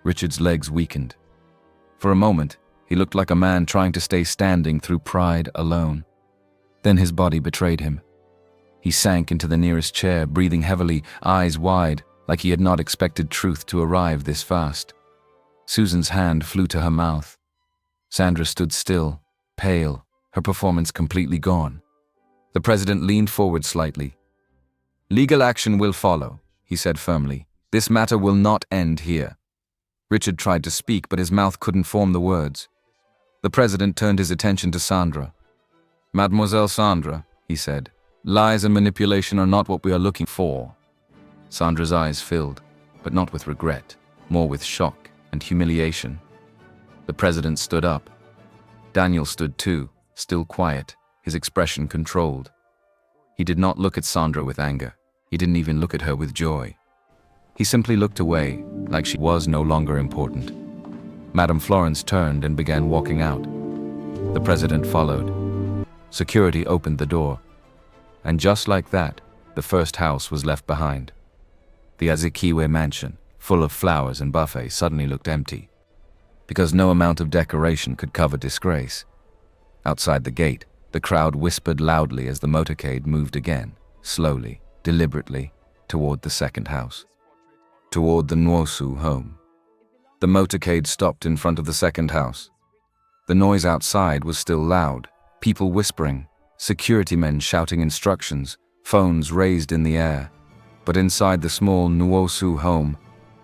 Richard's legs weakened. For a moment, he looked like a man trying to stay standing through pride alone. Then his body betrayed him. He sank into the nearest chair, breathing heavily, eyes wide, like he had not expected truth to arrive this fast. Susan's hand flew to her mouth. Sandra stood still, pale, her performance completely gone. The president leaned forward slightly. "Legal action will follow," he said firmly. "This matter will not end here." Richard tried to speak, but his mouth couldn't form the words. The president turned his attention to Sandra. "Mademoiselle Sandra," he said, "lies and manipulation are not what we are looking for." Sandra's eyes filled, but not with regret, more with shock and humiliation. The president stood up. Daniel stood too, still quiet, his expression controlled. He did not look at Sandra with anger. He didn't even look at her with joy. He simply looked away, like she was no longer important. Madame Florence turned and began walking out. The president followed. Security opened the door. And just like that, the first house was left behind. The Azikiway mansion, full of flowers and buffets, suddenly looked empty, because no amount of decoration could cover disgrace. Outside the gate, the crowd whispered loudly as the motorcade moved again, slowly, deliberately, toward the second house, toward the Nwosu home. The motorcade stopped in front of the second house. The noise outside was still loud, people whispering, security men shouting instructions, phones raised in the air. But inside the small Nwosu home,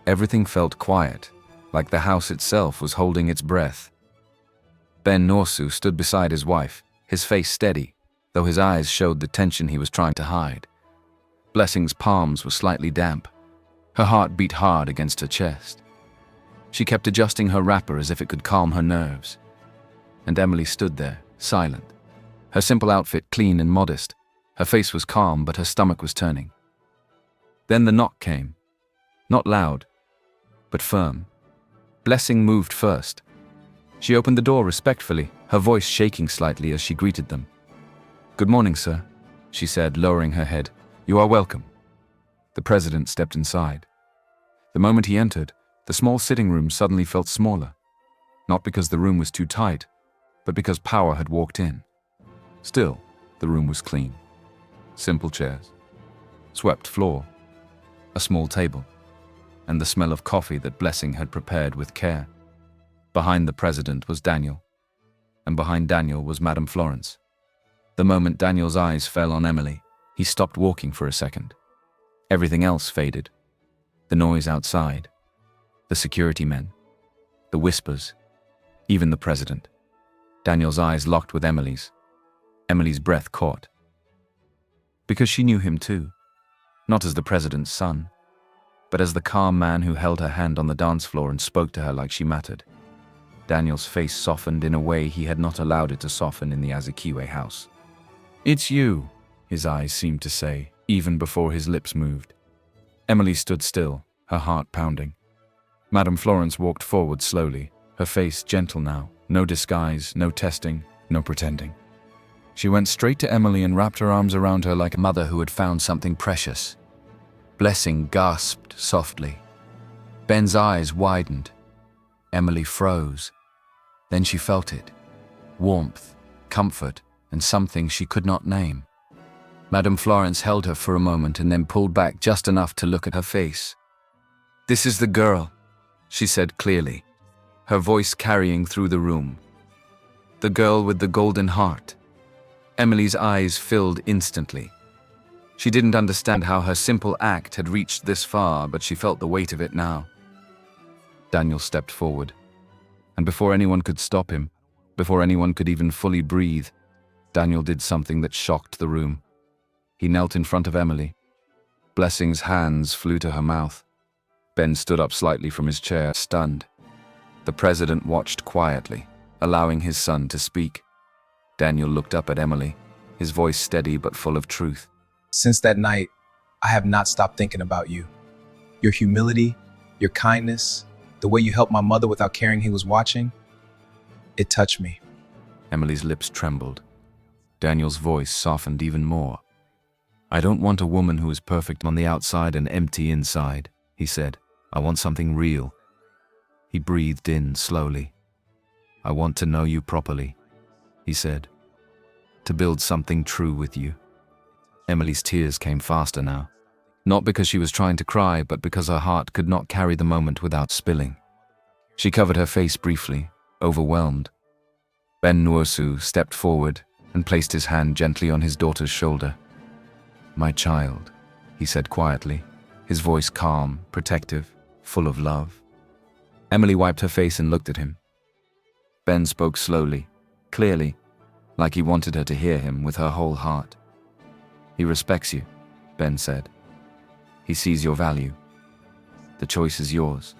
everything felt quiet, like the house itself was holding its breath. Ben Norsu stood beside his wife, his face steady, though his eyes showed the tension he was trying to hide. Blessing's palms were slightly damp. Her heart beat hard against her chest. She kept adjusting her wrapper as if it could calm her nerves. And Emily stood there, silent. Her simple outfit clean and modest. Her face was calm, but her stomach was turning. Then the knock came. Not loud, but firm. Blessing moved first. She opened the door respectfully, her voice shaking slightly as she greeted them. "Good morning, sir," she said, lowering her head. "You are welcome." The president stepped inside. The moment he entered, the small sitting room suddenly felt smaller. Not because the room was too tight, but because power had walked in. Still, the room was clean. Simple chairs, swept floor, a small table, and the smell of coffee that Blessing had prepared with care. Behind the president was Daniel, and behind Daniel was Madame Florence. The moment Daniel's eyes fell on Emily, he stopped walking for a second. Everything else faded. The noise outside, the security men, the whispers, even the president. Daniel's eyes locked with Emily's. Emily's breath caught. Because she knew him too, not as the president's son, but as the calm man who held her hand on the dance floor and spoke to her like she mattered. Daniel's face softened in a way he had not allowed it to soften in the Azikiway house. "It's you," his eyes seemed to say, even before his lips moved. Emily stood still, her heart pounding. Madame Florence walked forward slowly, her face gentle now, no disguise, no testing, no pretending. She went straight to Emily and wrapped her arms around her like a mother who had found something precious. Blessing gasped softly. Ben's eyes widened. Emily froze. Then she felt it. Warmth, comfort, and something she could not name. Madame Florence held her for a moment and then pulled back just enough to look at her face. "This is the girl," she said clearly, her voice carrying through the room. "The girl with the golden heart." Emily's eyes filled instantly. She didn't understand how her simple act had reached this far, but she felt the weight of it now. Daniel stepped forward, and before anyone could stop him, before anyone could even fully breathe, Daniel did something that shocked the room. He knelt in front of Emily. Blessing's hands flew to her mouth. Ben stood up slightly from his chair, stunned. The president watched quietly, allowing his son to speak. Daniel looked up at Emily, his voice steady but full of truth. Since that night, I have not stopped thinking about you. Your humility, your kindness, the way you helped my mother without caring he was watching, it touched me. Emily's lips trembled. Daniel's voice softened even more. "I don't want a woman who is perfect on the outside and empty inside," he said. "I want something real." He breathed in slowly. "I want to know you properly," he said. "To build something true with you." Emily's tears came faster now. Not because she was trying to cry, but because her heart could not carry the moment without spilling. She covered her face briefly, overwhelmed. Ben Nwosu stepped forward and placed his hand gently on his daughter's shoulder. "My child," he said quietly, his voice calm, protective, full of love. Emily wiped her face and looked at him. Ben spoke slowly, clearly, like he wanted her to hear him with her whole heart. "He respects you," Ben said. "He sees your value. The choice is yours."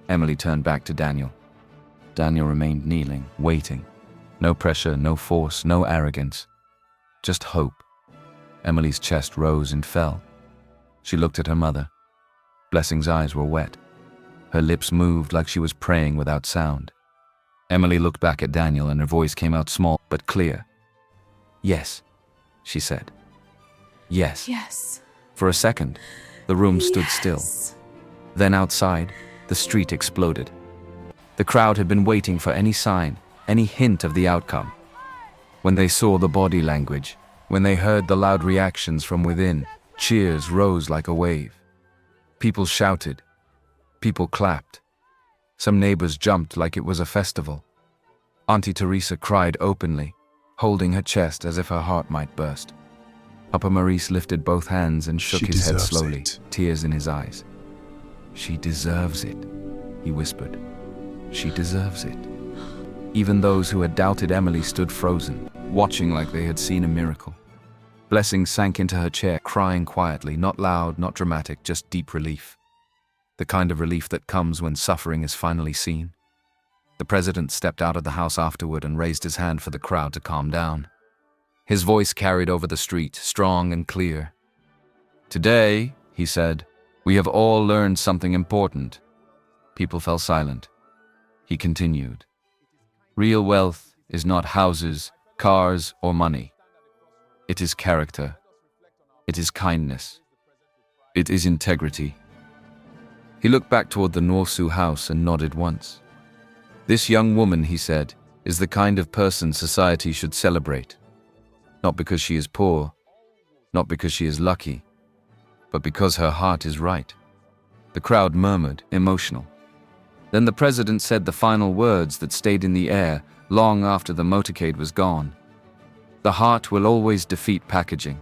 Emily turned back to Daniel. Daniel remained kneeling, waiting. No pressure, no force, no arrogance. Just hope. Emily's chest rose and fell. She looked at her mother. Blessing's eyes were wet. Her lips moved like she was praying without sound. Emily looked back at Daniel and her voice came out small but clear. "Yes," she said. "Yes." Yes. For a second, the room stood still. Then outside, the street exploded. The crowd had been waiting for any sign, any hint of the outcome. When they saw the body language, when they heard the loud reactions from within, cheers rose like a wave. People shouted. People clapped. Some neighbors jumped like it was a festival. Auntie Teresa cried openly. holding her chest as if her heart might burst. Papa Maurice lifted both hands and shook She his head deserves slowly, it. tears in his eyes. She deserves it, he whispered. She deserves it. Even those who had doubted Emily stood frozen, watching like they had seen a miracle. Blessing sank into her chair, crying quietly, not loud, not dramatic, just deep relief. The kind of relief that comes when suffering is finally seen. The president stepped out of the house afterward and raised his hand for the crowd to calm down. His voice carried over the street, strong and clear. "Today," he said, "we have all learned something important." People fell silent. He continued, "Real wealth is not houses, cars, or money. It is character. It is kindness. It is integrity." He looked back toward the Norsu house and nodded once. "This young woman," he said, "is the kind of person society should celebrate. Not because she is poor, not because she is lucky, but because her heart is right." The crowd murmured, emotional. Then the president said the final words that stayed in the air long after the motorcade was gone. "The heart will always defeat packaging."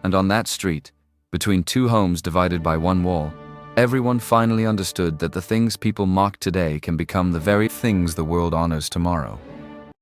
And on that street, between two homes divided by one wall, everyone finally understood that the things people mock today can become the very things the world honors tomorrow.